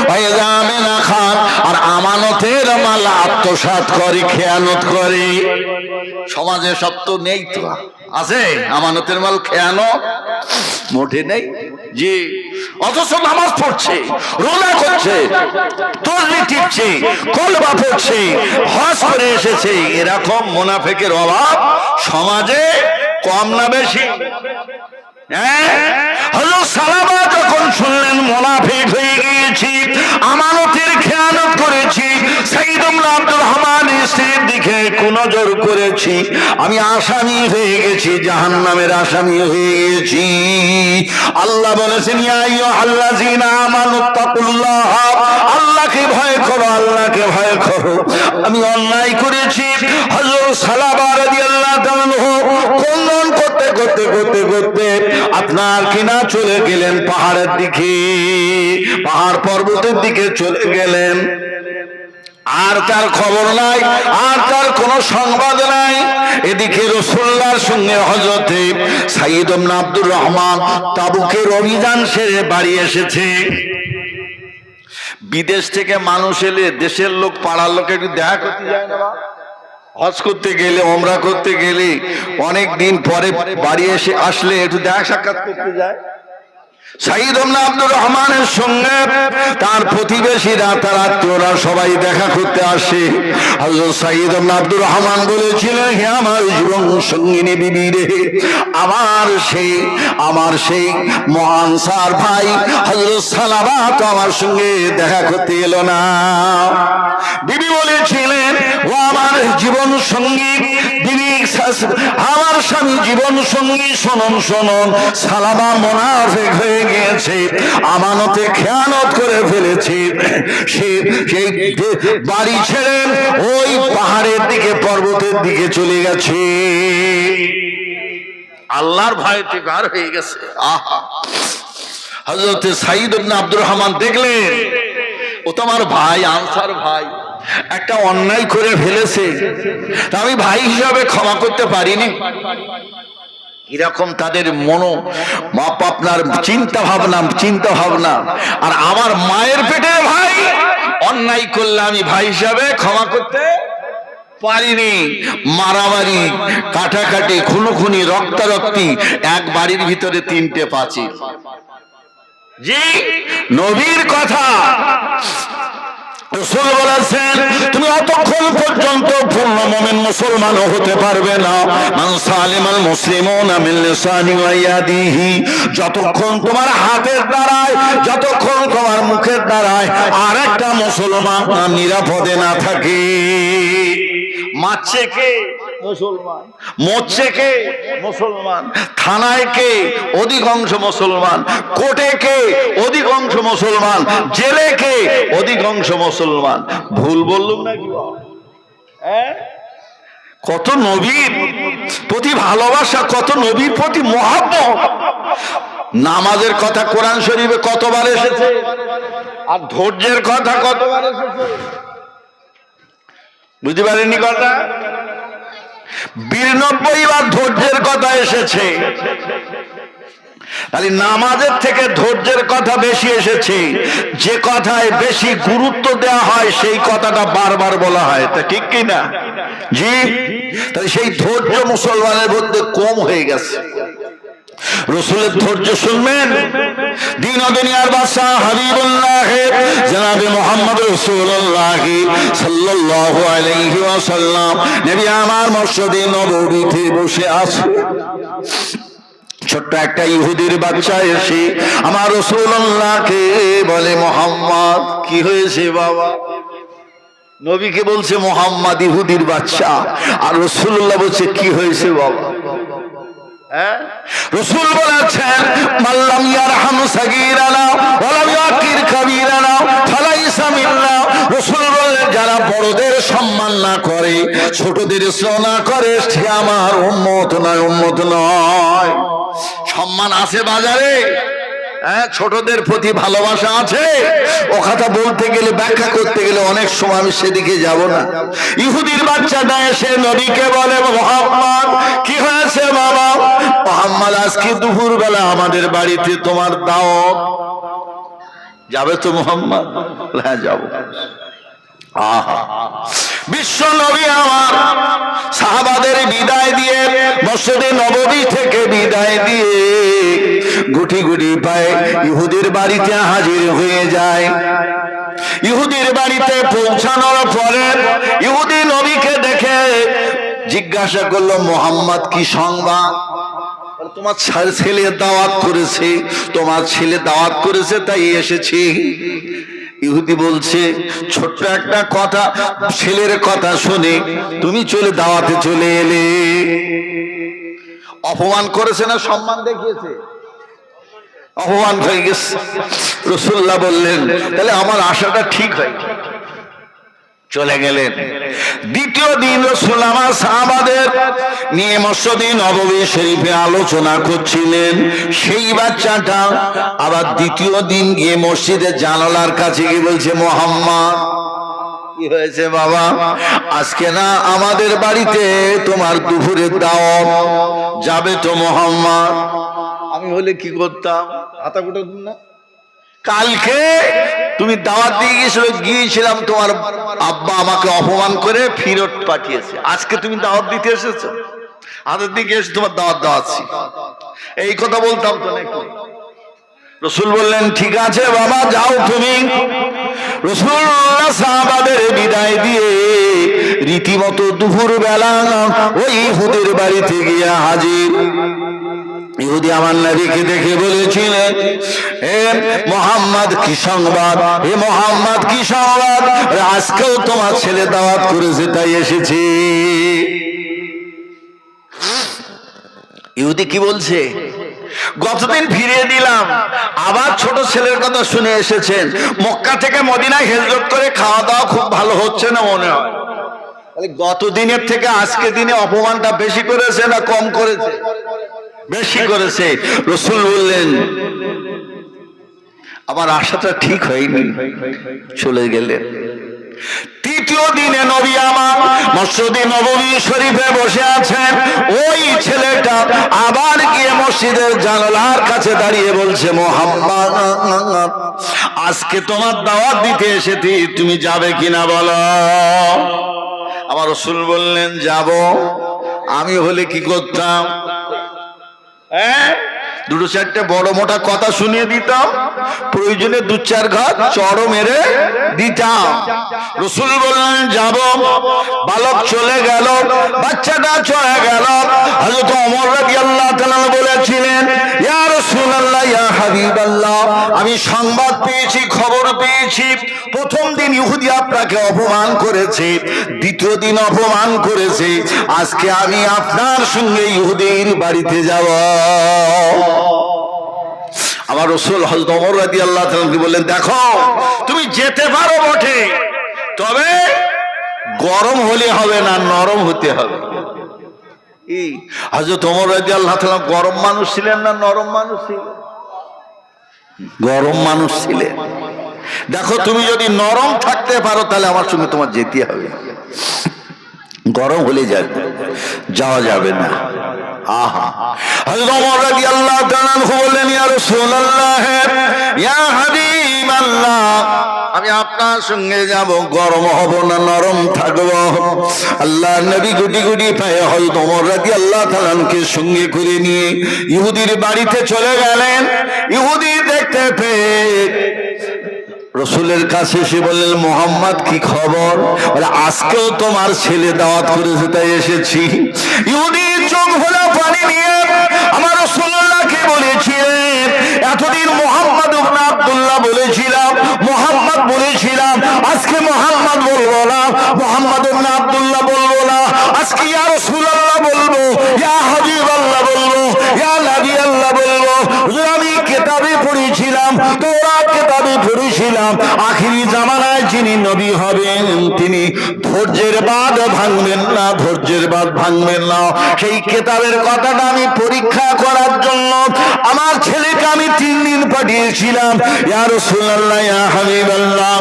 ওয়াইজা আমিনা খান, আর আমানতের মাল আত্মসাৎ করে, খেয়ানত করে। সমাজে সব তো নেই তো, আছে আমানতের মাল খেয়ানো? মোটে নেই। জি, অথচ নামাজ পড়ছে, রোজা করছে, তসবিহ টিপছে, কলমা পড়ছে, হজ করে এসেছে। এরকম মুনাফিকের অভাব সমাজে কম না বেশি? হযরত সালামা যখন শুনলেন মুনাফিক হয়ে গিয়েছি, আমানতের খেয়ানত করেছি, সাইয়্যিদ ইবনে আব্দুর রহমানের স্ত্রীর দিকে কুনজর করেছি, আমি আসামি হয়ে গেছি, জাহান্নামের আসামি হয়ে গেছি। আল্লাহ বলেছেন, ইয়া আইয়ুহাল্লাযীনা আমানুত্তাকুল্লাহ, আল্লাহকে ভয় করো, আল্লাহকে ভয় করো। আমি অন্যায় করেছি। হযরত সালামা রাদিয়াল্লাহু তাআলা ক্রন্দন করতে করতে করতে করতে আপনার কিনা চলে গেলেন পাহাড়ের দিকে, পাহাড় পর্বতের দিকে চলে গেলেন। আর তার খবর নাই, আর তার কোন সংবাদ নাই। এদিকে রাসূলুল্লাহর সঙ্গে হযরতে সাইয়্যিদ ইবনে আব্দুর রহমান তাবুকের অভিযান সেরে বাড়ি এসেছে। বিদেশ থেকে মানুষ এলে দেশের লোক পাড়ার লোক একটু দেখা করতে যায় না? হজ করতে গেলে, ওমরা করতে গেলে অনেক দিন পরে বাড়ি এসে আসলে একটু দেখা সাক্ষাৎ করতে যায়। সাইয়্যিদ ইবনে আব্দুর রহমানের সঙ্গে তার প্রতিবেশীরা, তার আত্মীয়রা সবাই দেখা করতে আসে। হযরত সাইয়্যিদ ইবনে আব্দুর রহমান বলেছিলেন, হে আমার জীবন সঙ্গিনী বিবি রে, আমার সেই মহান সার ভাই হযরত সালামা তো আমার সঙ্গে দেখা করতে এলো না। বিবি বলেছিলেন, ও আমার জীবন সঙ্গী, বিবি আমার স্বামী জীবন সঙ্গী, শুনুন শুনুন, সালামা মুনাফিক হয়ে গিয়েছে, আমানতে খেয়ানত করে ফেলেছে। সে সেই বাড়ি ছেড়ে ওই পাহাড়ের দিকে, পর্বতের দিকে চলে গেছে। আল্লাহর ভয়তে বের হয়ে গেছে। আহা, হযরত সাইয়্যিদ ইবনে আব্দুর রহমান দেখলেন, ও তো আমার ভাই, আনসার ভাই, একটা অন্যায় করে ফেলেছে, তা আমি ভাই হিসাবে ক্ষমা করতে পারিনি। এরকম তাদের আপনার চিন্তা ভাবনা। আর আমার মায়ের পেটের ভাই অন্যায় করলে আমি ভাই হিসাবে ক্ষমা করতে পারিনি। মারামারি, কাটাকাটি, খুনোখুনি, রক্তারক্তি, এক বাড়ির ভিতরে 3টে পাঁচিল। জি, নবীর কথা। রাসূল বলেছেন, তুমি অতক্ষণ পর্যন্ত পূর্ণ মুমিন মুসলমান হতে পারবে না, মান সালিমাল মুসলিমুনা মিন লিসানি ওয়া ইয়াদিহি, যতক্ষণ তোমার হাতের দ্বারায়, যতক্ষণ তোমার মুখের দ্বারায় আরেকটা মুসলমান নিরাপদে না থাকে। মারছে কে? মুসলমান। মরছে কে? মুসলমান। থানায় কে? অধিকাংশ মুসলমান। কোর্টে কে? অধিকাংশ মুসলমান। জেলে কে? অধিকাংশ মুসলমান। ভুল বললাম নাকি? কত নবীর প্রতি ভালোবাসা, কত নবীর প্রতি মহব্বত। নামাজের কথা কোরআন শরীফে কতবার এসেছে, আর ধৈর্যের কথা কতবার এসেছে, বুঝতে পারেননি কথা? 92 বার ধৈর্যের কথা এসেছে। তাহলে নামাজের থেকে ধৈর্যের কথা বেশি এসেছে। যে কথায় বেশি গুরুত্ব দেওয়া হয় সেই কথাটা বারবার বলা হয়, তা ঠিক কি না? জি, তাহলে সেই ধৈর্য মুসলমানের মধ্যে কম হয়ে গেছে। রাসূলের ধৈর্য শুনবেন, দিন ও দুনিয়ার বাদশা হাবিবুল্লাহ জনাবে মুহাম্মদ রাসূলুল্লাহ সাল্লাল্লাহু আলাইহি ওয়াসাল্লাম নবী আমার মসজিদে নববীতে বসে আছে। ছোট্ট একটা ইহুদির বাচ্চা এসে আমার রাসূলুল্লাহকে বলে, মুহাম্মদ কি হয়েছে বাবা? নবীকে বলছে মুহাম্মদ, ইহুদির বাচ্চা। আর রাসূলুল্লাহ বলছে, কি হয়েছে বাবা? রাসূল বলেছেন, মাল্লাম ইয়ারহাম সাগীরানা ওয়া লাম ইয়াকির কাবীরানা ফালাইসা মিন্না। রাসূল বলেন, যারা বড়দের সম্মান না করে, ছোটদের স্নেহ না করে, সে আমার উম্মত নয়, উম্মত নয়। সম্মান আছে বাজারে, ছোটদের প্রতি ভালোবাসা আছে, ও কথা বলতে গেলে, ব্যাখ্যা করতে গেলে অনেক সময় আমি সেদিকে যাব না। ইহুদির বাচ্চাটা এসে নবীকে বলে, মুহাম্মদ কি হয়েছে বাবা? মুহাম্মদ, আজকে দুপুর বেলা আমাদের বাড়িতে তোমার দাওয়াত, যাবে তো মুহাম্মদ? হ্যাঁ যাব। আহা, বিশ্ব নবী আমার সাহাবাদের বিদায় দিয়ে মসজিদে নববী থেকে বিদায় দিয়ে গুটি গুটি পায়ে ইহুদির বাড়িতে হাজির হয়ে যায়। ইহুদির বাড়িতে পৌঁছানোর পরে ইহুদি নবীকে দেখে জিজ্ঞাসা করলো, মোহাম্মদ কি সংবাদ? তোমার ছেলে দাওয়াত করেছে, তোমার ছেলে দাওয়াত করেছে তাই এসেছি। ইহুদি বলছে, ছোট্ট একটা কথা, ছেলের কথা শুনে তুমি চলে দাওয়াতে চলে এলে। অপমান করেছে না সম্মান দেখিয়েছে? অপমান হয়ে গেছে। রাসূলুল্লাহ বললেন, তাহলে আমার আশাটা ঠিক হয়। চলে গেলেন। দ্বিতীয় দিন রাসূল আমার সাহাবাদের নিয়ে মসজিদে নববী শরীফে আলোচনা করছিলেন। সেই বাচ্চাটা আবার দ্বিতীয় দিন গিয়ে মসজিদের জানালার কাছে গিয়ে বলছে, মোহাম্মদ কি হয়েছে বাবা? আজকে না আমাদের বাড়িতে তোমার দুপুরের দাওয়াত, যাবে তো মোহাম্মদ? আমি হলে কি করতাম? হাতা কুটো দিন না। কালকে তুমি দাওয়াত দিয়ে গিয়েছিলাম, তোমার আব্বা আমাকে অপমান করে ফিরত পাঠিয়েছে। আজকে তুমি দাওয়াত দিতে এসেছো, হাতের দিকে এসে তোমার দাওয়াত দেওয়াচ্ছি। এই কথা বলতাম তো নাকি? রাসূল বললেন, ঠিক আছে বাবা, যাও তুমি। রাসূলুল্লাহ সাহাবাদের বিদায় দিয়ে রীতিমতো দুপুর বেলা ওই ইহুদির বাড়িতে গিয়ে হাজির। ইহুদি আমার নবীকে দেখে বলেছিলেন, হে মুহাম্মদ কি সংবাদ? হে মুহাম্মদ কি সংবাদ? আজকেও তোমার ছেলে দাওয়াত করেছে তাই এসেছি। ইহুদি কি বলছে? গতদিন ফিরিয়ে দিলাম, আবার ছোট ছেলের কথা শুনে এসেছেন। মক্কা থেকে মদিনায় হিজরত করে খাওয়া দাওয়া খুব ভালো হচ্ছে না মনে হয়। গত দিনের থেকে আজকে দিনে অপমানটা বেশি করেছে না কম করেছে? বেশি করেছে। রাসূল বললেন, আমার আশাটা ঠিক হয়নি। চলে গেলেন। তৃতীয় দিনে নবী আমার মসজিদে নববী শরীফে বসে আছেন। ওই ছেলেটা আবার গিয়ে মসজিদের জানালার কাছে দাঁড়িয়ে বলছে, মোহাম্মদ আজকে তোমার দাওয়াত দিতে এসেছি, তুমি যাবে কিনা বলো? আমার রাসূল বললেন, যাব। আমি হলে কি করতাম? দুটো চারটে বড় মোটা কথা শুনিয়ে দিতাম, প্রয়োজনে দু চার ঘাত চড়ও মেরে দিতাম। রাসূল বললেন, যাব। বালক চলে গেল, বাচ্চাটা চলে গেল। হযরত ওমর রাদিয়াল্লাহু তাআলা বলেছিলেন, ইয়া রাসূলুল্লাহ, ইয়া হাবিবাল্লাহ, আমি সংবাদ পেয়েছি, খবর পেয়েছি, প্রথম দিন ইহুদি আপনাকে অপমান করেছে, দ্বিতীয় দিন অপমান করেছে, আজকে আমি আপনার সঙ্গে ইহুদির বাড়িতে যাব। আমার রাসূল হযরত ওমর রাদিয়াল্লাহু তাআলা বললেন, দেখো তুমি যেতে পারো বটে, তবে গরম হলে হবে না, নরম হতে হবে। এই হযরত ওমর রাদিয়াল্লাহু তাআলা গরম মানুষ ছিলেন না নরম মানুষ ছিলেন? গরম মানুষ ছিলেন। দেখো তুমি যদি নরম থাকতে পারো তাহলে আমার সঙ্গে তোমার যেতে হবে, গরম হলে যাওয়া যাবে না। আহা, হযরত ওমর রাদিয়াল্লাহু তাআলা বললেন, ইয়া রাসূলুল্লাহ, ইয়া হাবিবাল্লাহ, আমি আপনার সঙ্গে যাব, গরম হব না নরম থাকব। আল্লাহর নবী গুটি গুটি পায়ে হযরত ওমর রাদিয়াল্লাহু তাআলাকে সঙ্গে করে নিয়ে ইহুদির বাড়িতে চলে গেলেন। ইহুদি দেখতে পেয়ে রাসূলের কাছে এসে বললেন, মুহাম্মদ কি খবর? বলে, আজকেও তোমার ছেলে দাওয়াত করেছে তাই এসেছি। ইহুদির চোখ ভরা পানি নিয়ে আমার রাসূলুল্লাহকে বলেছিলেন, এতদিন মুহাম্মদ ইবনে আব্দুল্লাহ বলেছিলাম, মুহাম্মদ বলেছিলাম, আজকে মুহাম্মদ বলবো না, মুহাম্মদ ইবনে আব্দুল্লাহ বলবো না, আজকে ইয়া রাসূলুল্লাহ বলবো, ইয়া হাবিবাল্লাহ বলবো, ইয়া নবী আল্লাহ বলবো। আমি কিতাবে পড়েছিলাম, তোরাত কিতাবে পড়েছিলাম, আখিরি জামানায় যিনি নবী হবেন তিনি ধৈর্যের বাঁধ ভাঙবেন না, ধৈর্যের বাঁধ ভাঙবেন না। সেই কিতাবের কথাটা আমি পরীক্ষা করার জন্য আমার ছেলেকে আমি 3 দিন পাঠিয়েছিলাম। ইয়া রাসূলুল্লাহ, ইয়া হাবিবাল্লাহ,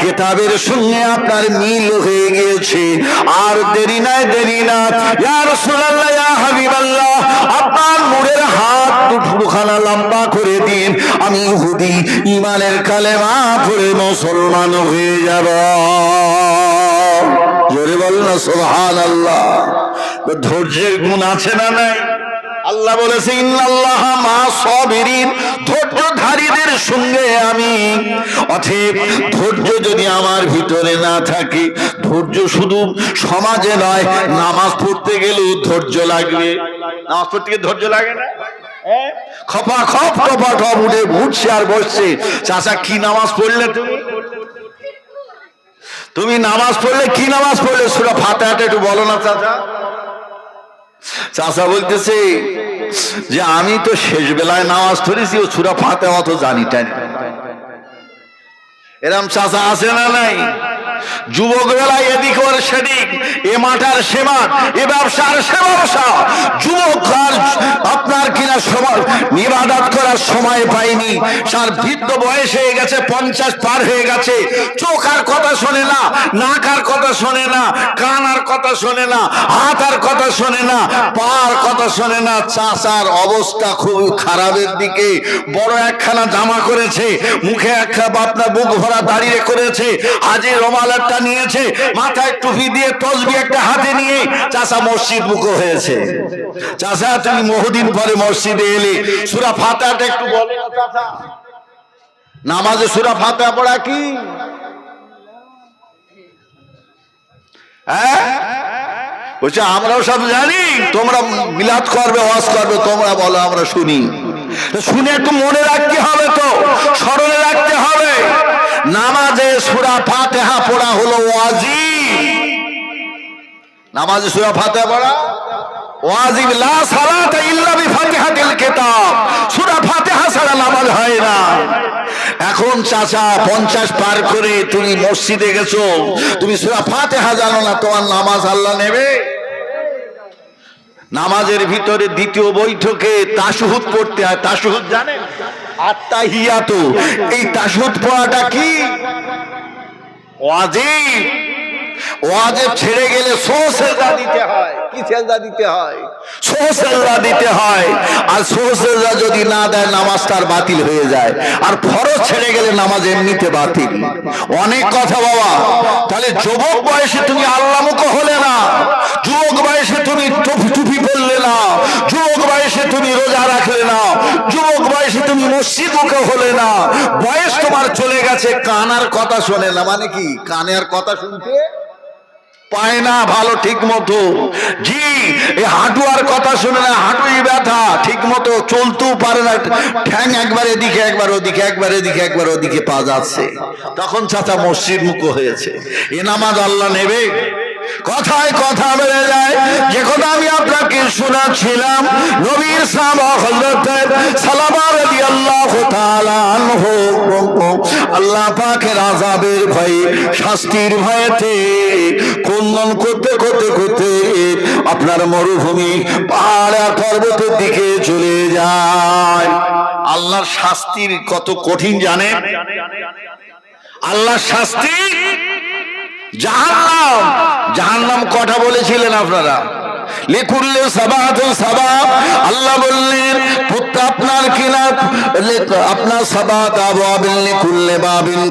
কিতাবের সঙ্গে আপনার মিল হয়ে গিয়েছে, আর দেরি নাই, দেরি না। ইয়া রাসূলুল্লাহ, ইয়া হাবিবাল্লাহ, আপনার নূরের হাত দুখানা লম্বা করে দিন, আমি ইহুদি ইমানের কালেমা পড়ে মুসলমান হয়ে যাব। বলুন না সুবহানাল্লাহ। ধৈর্যের গুণ আছে না নাই? আল্লাহ বলেছে ইন্নাল্লাহা মা সাবিরিন, ধৈর্যধারীদের সঙ্গে আমি। অতএব ধৈর্য যদি আমার ভিতরে না থাকে, ধৈর্য শুধু সমাজে নয়, নামাজ পড়তে গেলেও ধৈর্য লাগবে। নামাজ পড়তে গেলে ধৈর্য লাগে না? খপা খপ খপা খপ উঠে উঠছে আর বসছে। চাচা কি নামাজ পড়লে তুমি? তুমি নামাজ পড়লে কি নামাজ পড়লে? সূরা ফাতিহাটা একটু বলো না চাচা। চাচা বলতেছে যে আমি তো শেষ বেলায় নামাজ পড়েছি, ও সূরা ফাতিহা অত জানি টানি। এরম চাচা আছে না নাই? যুবক বেলায় এদিক ওর সেদিক, এ মাঠার সে মাঠ, এ ব্যবসার সে ব্যবসা। যুবক আর আপনার কিনা সময় ইবাদত করার সময় পাইনি। তার বৃদ্ধ বয়স হয়ে গেছে, 50 পার হয়ে গেছে। চোখ আর কথা শোনে না, নাক আর কথা শোনে না, কান আর কথা শোনে না, হাত আর কথা শোনে না, পা আর কথা শোনে না। চাচার অবস্থা খুব খারাপের দিকে। বড় একখানা জামা করেছে, মুখে একখানা আপনার বুক ভরা দাঁড়িয়ে করেছে, হাজির রুমাল একটা নিয়েছে, মাথায় টুপি দিয়ে তসবি একটা হাতে নিয়ে চাচা মসজিদ মুখো হয়েছে। চাচা তুমি বহুদিন পরে মসজিদে এলে, সূরা ফাতিহাটা একটু বলো না চাচা। নামাজে সূরা ফাতিহা পড়া কি? হ্যাঁ বলছে আমরাও সব জানি, তোমরা মিলাদ করবে, ওয়াজ করবে, তোমরা বলো আমরা শুনি। শুনে একটু মনে রাখতে হবে, তো স্মরণে রাখতে হবে। নামাজে সূরা ফাতিহা পড়া হলো ওয়াজিব। নামাজে সূরা ফাতিহা পড়া ওয়াজিব। লা সালাতা ইল্লা বিফাতিহাতিল কিতাব। সূরা ফাতিহা ছাড়া নামাজ হয় না। এখন চাচা 50 পার করে তুমি মসজিদে গেছো, তুমি সূরা ফাতিহা জানো না, তোমার নামাজ আল্লাহ নেবে? নামাজের ভিতরে দ্বিতীয় বৈঠকে তাশহুদ পড়তে হয়। তাশহুদ জানেন? আত্তাহিয়াতু। এই তাশহুদ পড়াটা কি? ওয়াজিব। ওয়াজিব ছেড়ে গেলে সেজদা দিতে হয়। কি সেজদা দিতে হয়? সেজদা দিতে হয়। আর সেজদা যদি না দেয় নামাজ তার বাতিল হয়ে যায়। আর ফরজ ছেড়ে গেলে নামাজ এমনিতে বাতিল। অনেক কথা বাবা। তাহলে যুবক বয়সে তুমি আল্লাহমুখ হলে না, যুবক বয়সে তুমি টুপি পরলে না, যুবক বয়সে তুমি রোজা রাখলে না, যুবক বয়সে তুমি মসজিদ মুখে হলে না, বয়স তোমার চলে গেছে, কান আর কথা শোনে না। মানে কি? কানে আর কথা শুনতে পায় না ভালো ঠিক মতো। জি, এই হাঁটু আর কথা শুনে না, হাঁটুই ব্যথা, ঠিক মতো চলতেও পারে না, ঠ্যাং একবার এদিকে একবার ওদিকে, একবার এদিকে একবার ওদিকে পা যাচ্ছে। তখন চাচা মসজিদ মুখ হয়েছে। এ নামাজ আল্লাহ নেবে? কথায় কথা বেড়ে যায়। যে কথা আমি আপনাকে শোনাচ্ছিলাম, নবীর সাহাবা হযরত সালামা রাদিয়াল্লাহু তাআলা আনহু আল্লাহ পাকের আযাবের ভয়ে, শাস্তির ভয়েতে ক্রন্দন করতে করতে করতে আপনার মরুভূমি, পাহাড় আর পর্বতের দিকে চলে যায়। আল্লাহর শাস্তির কত কঠিন জানেন? আল্লাহর শাস্তি জাহান্নাম। জাহান্নাম কটা বলেছিলেন আপনারা? লিকুল্লি সাবাতুন সাবাব। আল্লাহ বললেন আপনার কিনা আপনার সাবাত আবওয়াবিন লিকুল্লি বাবিন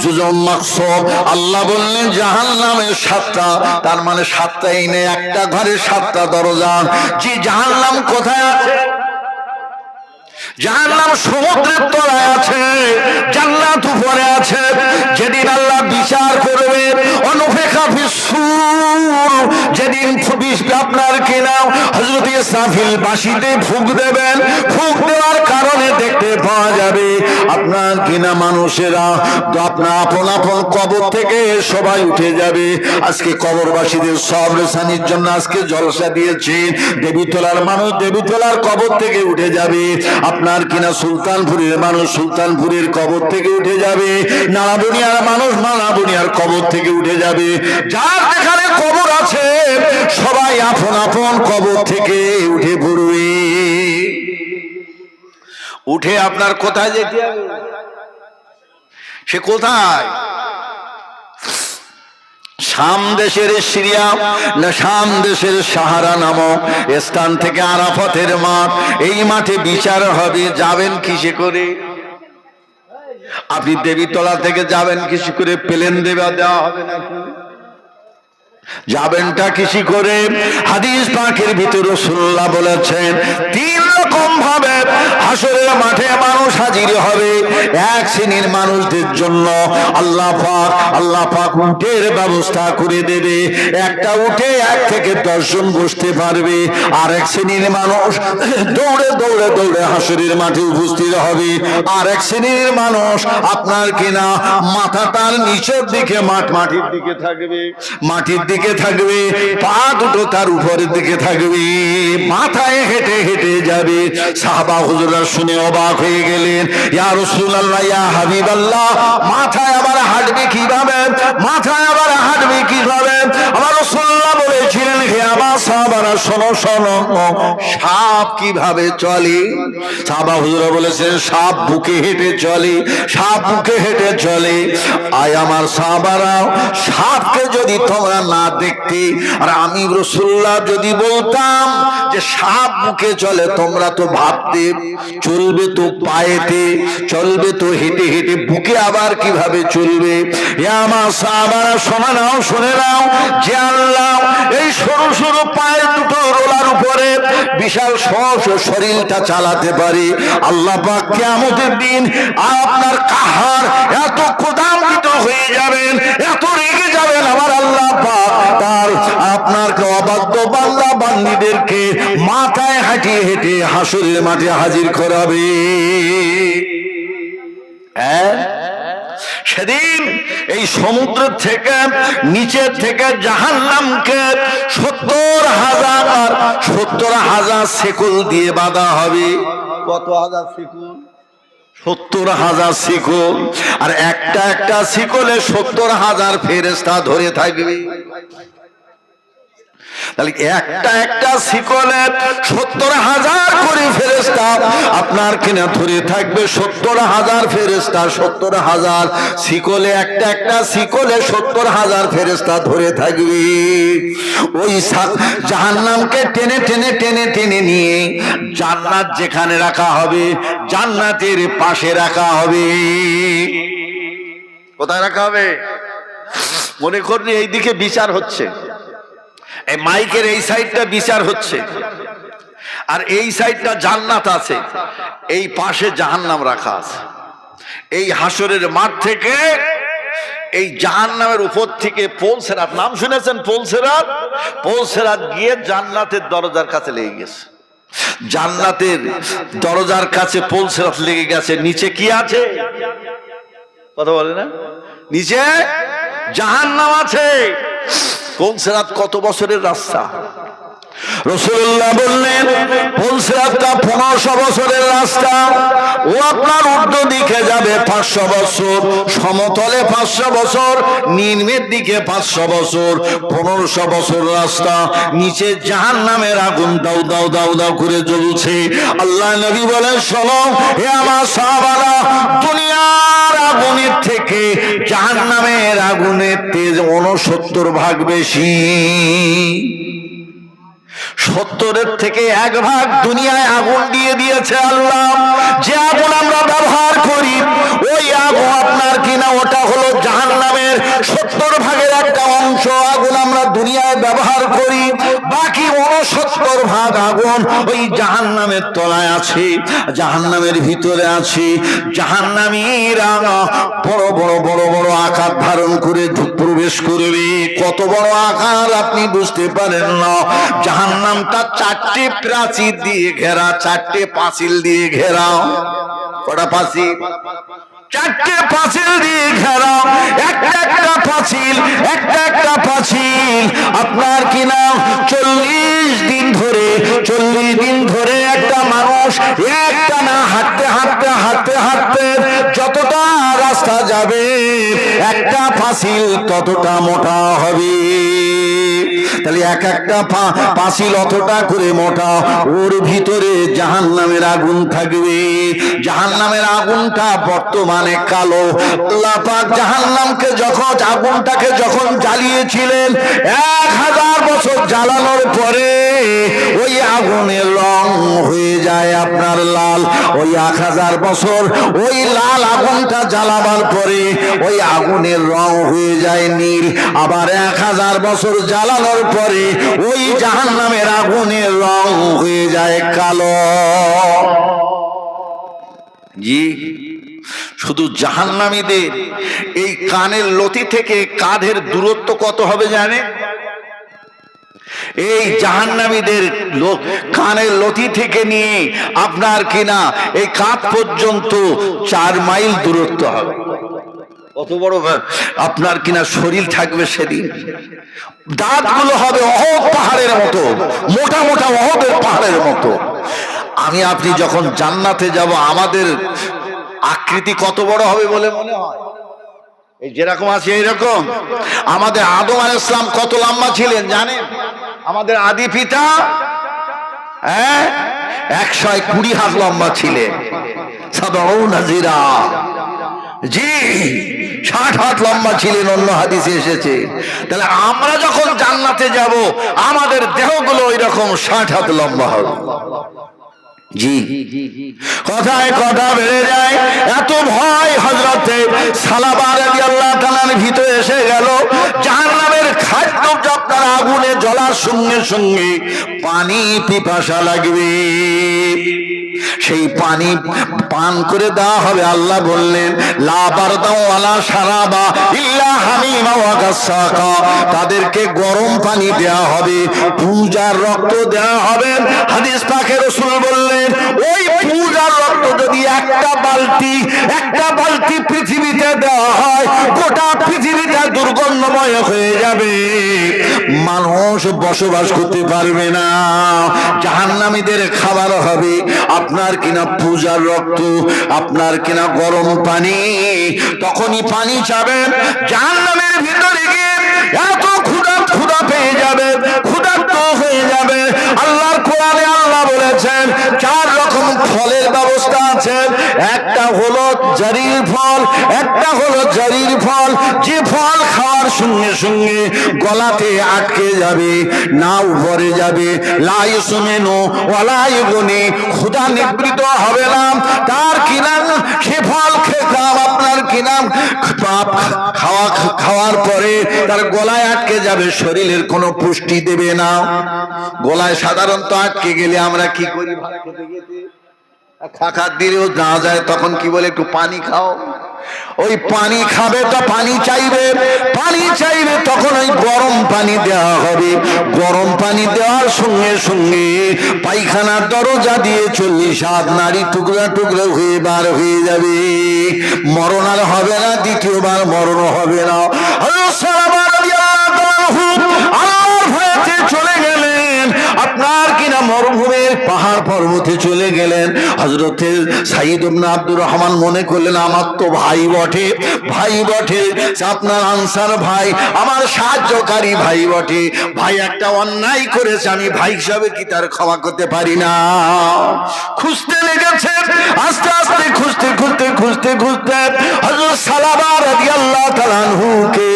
জুজুম মাকসুম। আল্লাহ বললেন জাহান্নামের 7টা, তার মানে 7টাই নেই, একটা ঘরে 7টা দরজা। যে জাহান্নাম কোথায় আছে? জাহান্নাম সমুদ্রের তলায় আছে, জান্নাত উপরে আছে। যেদিন আল্লাহ বিচার করবেন, অনুফিখা ফিস-সূর, যেদিন আপনার কিনা হযরত ইসরাফিল বাঁশিতে ফুঁক দেবেন, ফুঁক দেওয়ার কারণে দেখতে পাওয়া যাবে আপনার কিনা মানুষেরা আপনার আপন আপন কবর থেকে সবাই উঠে যাবে। আজকে কবরবাসীদের সবরেশানির জন্য আজকে জলসা দিয়েছে। দেবীতলার মানুষ দেবীতলার কবর থেকে উঠে যাবে, আপনার কিনা সুলতানপুরের মানুষ সুলতানপুরের কবর থেকে উঠে যাবে, নানাবুনিয়ার মানুষ নানাবুনিয়ার কবর থেকে উঠে যাবে। যার যেখানে কবর আছে সবাই আপন আপন কবর থেকে উঠে পড়বে। উঠে আপনার কোথায় যেতে হবে? সে কোথায়? শাম দেশের সিরিয়া না শাম দেশের সাহারা নামক স্থান থেকে আরাফাতের মাঠ, এই মাঠে বিচার হবে। যাবেন কিসে করে? আপনি দেবীতলা থেকে যাবেন কিসে করে? প্লেন দেওয়া হবে নাকি? যাবেনটা কিসি করে? হাদিস পাকের ভিতরে রাসূলুল্লাহ বলেছেন তিন রকম ভাবে হাসরের মাঠে মানুষ হাজির হবে। এক শ্রেণীর মানুষদের জন্য আল্লাহ পাক উটের ব্যবস্থা করে দেবে, একটা উঠে 1 থেকে 10 জন বসতে পারবে। আর এক শ্রেণীর মানুষ দৌড়ে দৌড়ে দৌড়ে হাসরের মাঠে উপস্থিত হবে। আর এক শ্রেণীর মানুষ আপনার কিনা মাথাটার নিচের দিকে মাটির দিকে থাকবে, মাটির দিকে থাকবে, পা দুটো তার উপরের দিকে থাকবে, মাথায় হেঁটে হেঁটে যাবে। সাহাবা হুজুররা শুনে অবাক হয়ে গেলেন, ইয়া রাসূলুল্লাহ ইয়া হাবিবাল্লাহ, মাথায় আবার হাঁটবে কিভাবে? মাথায় আবার হাঁটবে কিভাবে? আমার রাসূলুল্লাহ বলেছিলেন, হে আমার সাহাবারা শোনো শোনো, সাপ কিভাবে চলে? সাহাবা হুজুররা বলেছেন সাপ বুকে হেঁটে চলে, সাপ বুকে হেঁটে চলে। আয় আমার সাহাবারা, সাপকে যদি তোমরা না দেখতে আর আমি রাসূলুল্লাহ যদি বলতাম যে সাপ বুকে চলে, তোমরা তো ভাবতে চলবে তো পায়েতে, চলবে তো হেঁটে হেঁটে, বুকে আবার কিভাবে চলবে? এ আমার সাহাবারা শোনা নাও, শুনে নাও, যে আল্লাহ এই সরু সরু পায়ের দুটো রোলার উপরে বিশাল সহজ শরীরটা চালাতে পারে, আল্লাহ পাক কিয়ামতের দিন আপনার কাহার এত ক্রোধান্বিত হয়ে যাবেন, এত রেগে যাবেন আমার আল্লাহ পাক তার আপনার অবাধ্য বান্দা বান্দীদেরকে মাথায় হাঁটিয়ে হেঁটে হাসরের মাঠে হাজির করাবে। সেদিন এই সমুদ্র থেকে নিচের থেকে জাহান্নামকে 70,000 শিকল দিয়ে বাঁধা হবে। কত হাজার শিকল? 70,000 শিকল। আর একটা একটা শিকলে 70,000 ফেরেশতা ধরে থাকবে। তাহলে একটা একটা শিকলে 70,000 করে ফেরেশতা আপনার কিনা ধরে থাকবে। 70,000 ফেরেশতা, 70,000 শিকলে, একটা একটা শিকলে 70,000 ফেরেশতা ধরে থাকবে। ওই জাহান্নামকে টেনে টেনে টেনে টেনে নিয়ে জান্নাত যেখানে রাখা হবে, জান্নাতের পাশে রাখা হবে। কোথায় রাখা হবে? মনে করি এইদিকে বিচার হচ্ছে, এই মাইকের এই সাইডটা বিচার হচ্ছে, আর এই সাইডটা জান্নাত আছে, এই পাশে জাহান্নাম রাখা আছে। এই হাসরের মাঠ থেকে এই জাহান্নামের উপর থেকে পোলসেরাত, নাম শুনেছেন পোলসেরাত? পোলসেরাত গিয়ে জান্নাতের দরজার কাছে লেগে গেছে। জান্নাতের দরজার কাছে পোলসেরাত লেগে গেছে। নিচে কি আছে? কথা বলে না? নিচে জাহান্নাম আছে। পোলসেরাত কত বছরের রাস্তা? রাসূলুল্লাহ বললেন পোলসেরাতটা 1500 বছরের রাস্তা। ও আপনার উর্ধ্ব দিকে যাবে 500 বছর, সমতলে 500 বছর, নিম্নের দিকে 500 বছর, 1500 বছর রাস্তা। নিচে জাহান্নামের আগুন দাউ দাউ দাউ দাউ করে জ্বলছে। আল্লাহ নবী বলেন, শোনো হে আমার সাহাবারা, দুনিয়ার আগুনের থেকে জাহান্নামের আগুনের তেজ 69 ভাগ বেশি। 70-এর থেকে 1 ভাগ দুনিয়ায় আগুন দিয়ে দিয়েছে আল্লাহ। যে আগুন আমরা ব্যবহার করি, ওই আগুন আপনার কিনা ওটা হলো জাহান্নামের 70 ভাগের একটা অংশ আগুন আমরা দুনিয়ায় ব্যবহার করি। বাকি 69 ভাগ আগুন ওই জাহান্নামের তলায় আছে, জাহান্নামের ভিতরে আছে। জাহান্নামীরা বড় বড় বড় বড় আকার ধারণ করে প্রবেশ করবে। কত বড় আকার আপনি বুঝতে পারেন না। জাহান্নামটা 4টে প্রাচীর দিয়ে ঘেরা, 4টে পাঁচিল দিয়ে ঘেরা। কটা পাঁচিল? 4টে পাঁচিল দিয়ে ঘেরা। একটা একটা পাঁচিল, একটা একটা পাঁচিল আপনার কিনা 40 দিন ধরে একটা মানুষ একটা না হাঁটতে হাঁটতে হাঁটতে হাঁটতে যতটা রাস্তা যাবে, একটা পাঁচিল ততটা মোটা হবে। তাহলে এক একটা পাঁচিল অতটা করে মোটা, ওর ভিতরে জাহান্নামের আগুন থাকবে। জাহান্নামের আগুনটা বর্তমানে কালো। আল্লাহ পাক জাহান্নামকে যখন আগুনটাকে যখন জ্বালিয়েছিলেন, 1000 বছর জ্বালানোর পরে ওই আগুনের রং হয়ে যায় আপনার লাল। ওই 1000 বছর ওই লাল আগুনটা জ্বালাবার পরে ওই আগুনের রং হয়ে যায় নীল। আবার 1000 বছর জ্বালানোর পরে ওই জাহান্নামের আগুনের রং হয়ে যায় কালো। জি, শুধু জাহান্নামীদের এই কানের লতি থেকে কাঁধের দূরত্ব কত হবে জানে? এই জাহান্নামীদের কানের লতি থেকে নিয়ে আপনার কিনা এই কাঁধ পর্যন্ত 4 মাইল দূরত্ব হবে। কত বড় আপনার কিনা শরীর থাকবে সেদিন। দাঁতগুলো হবে অহদ পাহাড়ের মতো, মোটা মোটা অহদের পাহাড়ের মতো। আমি আপনি যখন জান্নাতে যাব, আমাদের আকৃতি কত বড় হবে বলে মনে হয়? এই যেরকম আছে এইরকম। আমাদের আদম আলাইহিস সালাম কত লম্বা ছিলেন জানেন? আমাদের আদি পিতা 120 হাত লম্বা ছিলেন। জি, 60 হাত লম্বা ছিলেন, অন্য হাদিসে এসেছে। তাহলে আমরা যখন জান্নাতে যাব, আমাদের দেহগুলো ওই রকম 60 হাত লম্বা হবে। জি, কথায় কথা বেড়ে যায়। এত ভয় হযরতে সালাবা রাদিয়াল্লাহু তাআলার ভিতরে এসে গেল। জাহান্নামের খাদ্য আপনার আগুনে জ্বলার সঙ্গে সঙ্গে পানি পিপাসা লাগবে, সেই পানি পান করে দেওয়া হবে। আল্লাহ বললেন লা বারদা ওয়ালা শারাবা ইল্লা হামিমা ওয়া গাসসাকা, তাদেরকে গরম পানি দেওয়া হবে, পূজার রক্ত দেওয়া হবে। হাদিস পাকে রাসূল বললেন ওই পূজার রক্ত যদি একটা বালতি পৃথিবীতে দেওয়া হয়, গোটা পৃথিবীটা দুর্গন্ধময় হয়ে যাবে, মানুষ বসবাস করতে পারবে না। জাহান্নামীদের খাবার হবে আপনার কিনা পূজার রক্ত, আপনার কিনা গরম পানি। তখনই পানি চাবেন, জাহান্নামের ভিতরে গিয়ে এত ক্ষুধা পেয়ে যাবে, ক্ষুধার্ত হয়ে যাবে। আল্লাহর কোরআনে আল্লাহ বলেছেন 4 রকম ফলের ব্যবস্থা আছে। একটা হলো জারির ফল, একটা হলো জারির ফল, যে ফল খাওয়ার সঙ্গে সঙ্গে গলাতে আটকে যাবে, নাও ভরে যাবে, লা ইউসমিনু ওয়ালা ইউগনি, ক্ষুধা নিবৃত হবে না। তার কি নাম? সে ফল খেতাম আপনার কি নাম খাওয়ার পরে তার গলায় আটকে যাবে, শরীরের কোনো পুষ্টি দেবে না। গলায় সাধারণত আটকে গেলে আমরা কি করি? ভাত খেতে খেতে খাখার দিলেও না যায়, তখন কি বলে একটু পানি খাও। ওই পানি খাবে তো পানি চাইবে, তখন ওই গরম পানি দেওয়া হবে। গরম পানি দেওয়ার সঙ্গে সঙ্গে পায়খানার দরজা দিয়ে 40 হাত নারী টুকরা টুকরা হয়ে বার হয়ে যাবে। মরণ আর হবে না, দ্বিতীয়বার মরণ হবে না। আল্লাহর ভয়েতে চলে গেলেন আপনার কিনা মরুভূমির পাহাড় পর্বতে চলে গেলেন। হযরতে সাইদ ইবনে আব্দুর রহমান মনে করলেন আমার তো ভাই বটে, আপনার আনসার ভাই, আমার সাহায্যকারী ভাই বটে, ভাই একটা অন্যায় করেছে, আমি ভাই হিসাবে কি তার ক্ষমা করতে পারি না? খুঁজতে লেগেছে, আস্তে আস্তে খুঁজতে হযরত সালাবা রাদিয়াল্লাহু তাআলা আনহুকে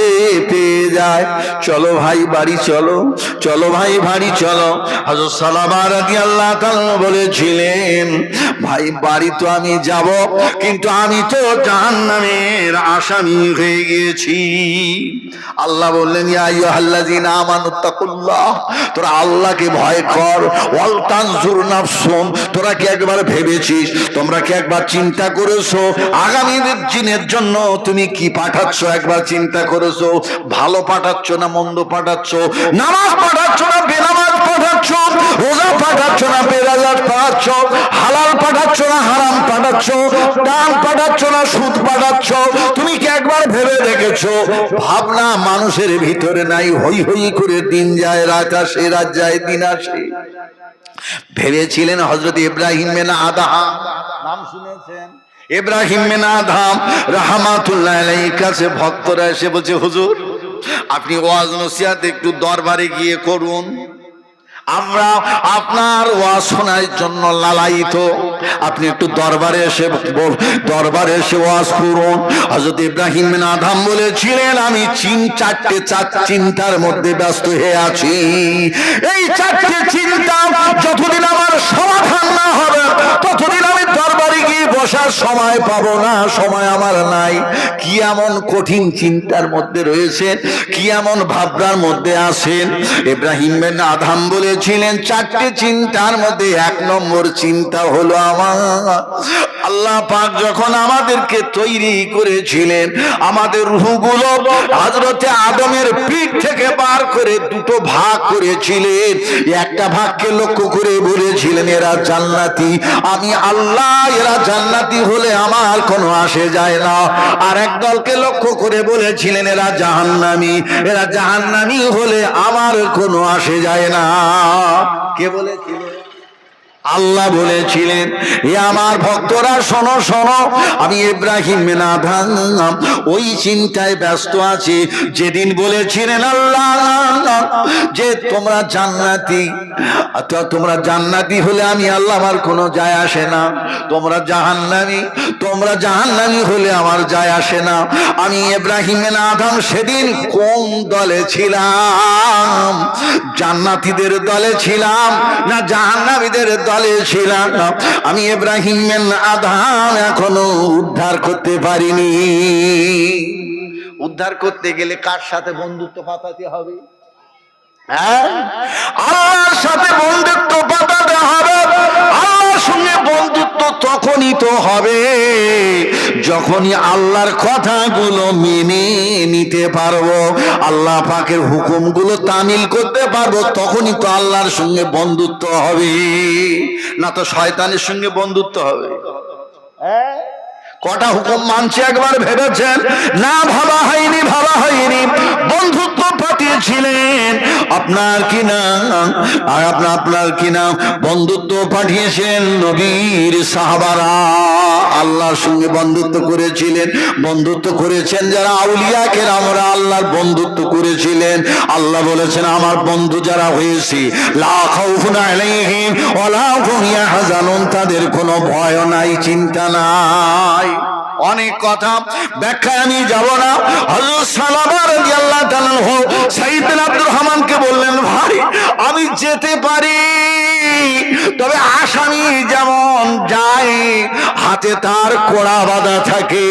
পেয়ে যায়। চলো ভাই বাড়ি চলো ভাই বাড়ি চলো। হযরত সালাবা রাদিয়াল্লাহু তাআলা বলেছিলেন ভাই বাড়ি তো আমি যাব, কিন্তু আমি তো জাহান্নামের আসামি হয়ে গিয়েছি। আল্লাহ বললেন ইয়া আইয়ুহাল্লাযিনা আমানুত্তাকুল্লাহ, তোরা আল্লাহকে ভয় কর। ওয়াল তানজুর নাফসুন, তোরা কি একবার ভেবেছিস, তোমরা কি একবার চিন্তা করেছো আগামী দিনের জন্য তুমি কি পাঠাচ্ছ? একবার চিন্তা করেছো? ভালো পাঠাচ্ছ না মন্দ পাঠাচ্ছ? নামাজ পাঠাচ্ছ না বেনামাজ পাঠাচ্ছ? রোজা পাঠাচ্ছ না বেরাজা পাঠাচ্ছ? হালাল পাঠাচ্ছ না হারাম পাঠাচ্ছ? দান পাঠাচ্ছ না সুদ পাঠাচ্ছ? তুমি কি একবার ভেবে দেখেছো? ভাবনা মানুষের ভিতরে নাই, হই হই করে দিন যায়, রাত আসে, রাত যায়, দিন আসে। ভেবেছিলেন হযরত ইব্রাহিম বিন আদহাম, নাম শুনেছেন? ইব্রাহিম বিন আদহাম রাহমাতুল্লাহি আলাইহির কাছে ভক্তরা এসে বলছে হুজুর আপনি ওয়াজ নসিহত একটু দরবারে গিয়ে করুন। আমরা আপনার ওয়াজ শোনার জন্য লালায়িত, আপনি একটু দরবারে এসে ওয়াজ করুন। হযরত ইব্রাহিম বিন আদম বলেছিলেন, আমি চারটে চিন্তার মধ্যে ব্যস্ত হয়ে আছি। এই চারটে চিন্তা যতদিন আমার সমাধান না হবে ততদিন আমি দরবারে গিয়ে বসার সময় পাবো না, সময় আমার নাই। কি এমন কঠিন চিন্তার মধ্যে রয়েছেন, কি এমন ভাবনার মধ্যে আছেন? ইব্রাহিম বিন আদম বলেছিলেন, চারটে চিন্তার মধ্যে এক নম্বর চিন্তা হলো আমার আল্লাহ পাক যখন আমাদেরকে তৈরি করেছিলেন, আমাদের রূহগুলো হযরতে আদমের পিঠ থেকে বার করে দুটো ভাগ করেছিলেন। একটা ভাগকে লক্ষ্য করে বলেছিলেন, এরা জান্নাতি, আমি আল্লাহ, এরা জান্নাতি হলে আমার কোনো আসে যায় না। আর এক দলকে লক্ষ্য করে বলেছিলেন, এরা জাহান্নামী, এরা জাহান্নামী হলে আমার কোনো আসে যায় না। কে বলেছিল? আল্লাহ বলেছিলেন। এ আমার ভক্তরা শোনো শোনো, আমি ইব্রাহিম বিন আদম ওই চিন্তায় ব্যস্ত আছি যেদিন বলেছিলেন আল্লাহ যে তোমরা জান্নাতি, তোমরা জান্নাতি হলে আমি আল্লাহ আমার কোনো যায় আসে না। তোমরা জাহান্নামী হলে আমার যায় আসে না। আমি ইব্রাহিম বিন আদম সেদিন কোন দলে ছিলাম? জান্নাতীদের দলে ছিলাম না জাহান্নামীদের দলে ছিলাম? আমি ইব্রাহিম বিন আদম এখনো উদ্ধার করতে পারিনি। উদ্ধার করতে গেলে কার সাথে বন্ধুত্ব পাতাতে হবে? আল্লাহর সাথে বন্ধুত্ব পাতাতে হবে। আল্লাহর সঙ্গে বন্ধুত্ব তখনই তো হবে যখনই আল্লাহর কথাগুলো মেনে নিতে পারবো, আল্লাহ পাকের হুকুমগুলো তামিল করতে পারবো, তখনই তো আল্লাহর সঙ্গে বন্ধুত্ব হবে। না তো শয়তানের সঙ্গে বন্ধুত্ব হবে। কটা হুকুম মানছে একবার ভেবেছেন? না, ভাবা হয়নি। বন্ধুত্ব পাঠিয়েছিলেন আপনার কিনা বন্ধুত্ব পাঠিয়েছেন নবীর সাহাবারা, আল্লাহর সঙ্গে বন্ধুত্ব করেছিলেন। বন্ধুত্ব করেছেন যারা আউলিয়া কেরামরা আল্লাহর বন্ধুত্ব করেছিলেন। আল্লাহ বলেছেন, আমার বন্ধু যারা হয়েছে লা খাউফুন আলাইহিম ওয়ালা হুম ইয়াহজানুন, তাদের কোনো ভয় নাই, চিন্তা নাই। অনেক কথা ব্যাখ্যায় আমি যাব না। হযরত সালামা রাদিয়াল্লাহু তাআলা সাঈদ বিন আব্দুর রহমানকে বললেন, ভাই আমি যেতে পারি, তবে আসামি যেমন যায় হাতে তার কড়া বাঁধা থাকে,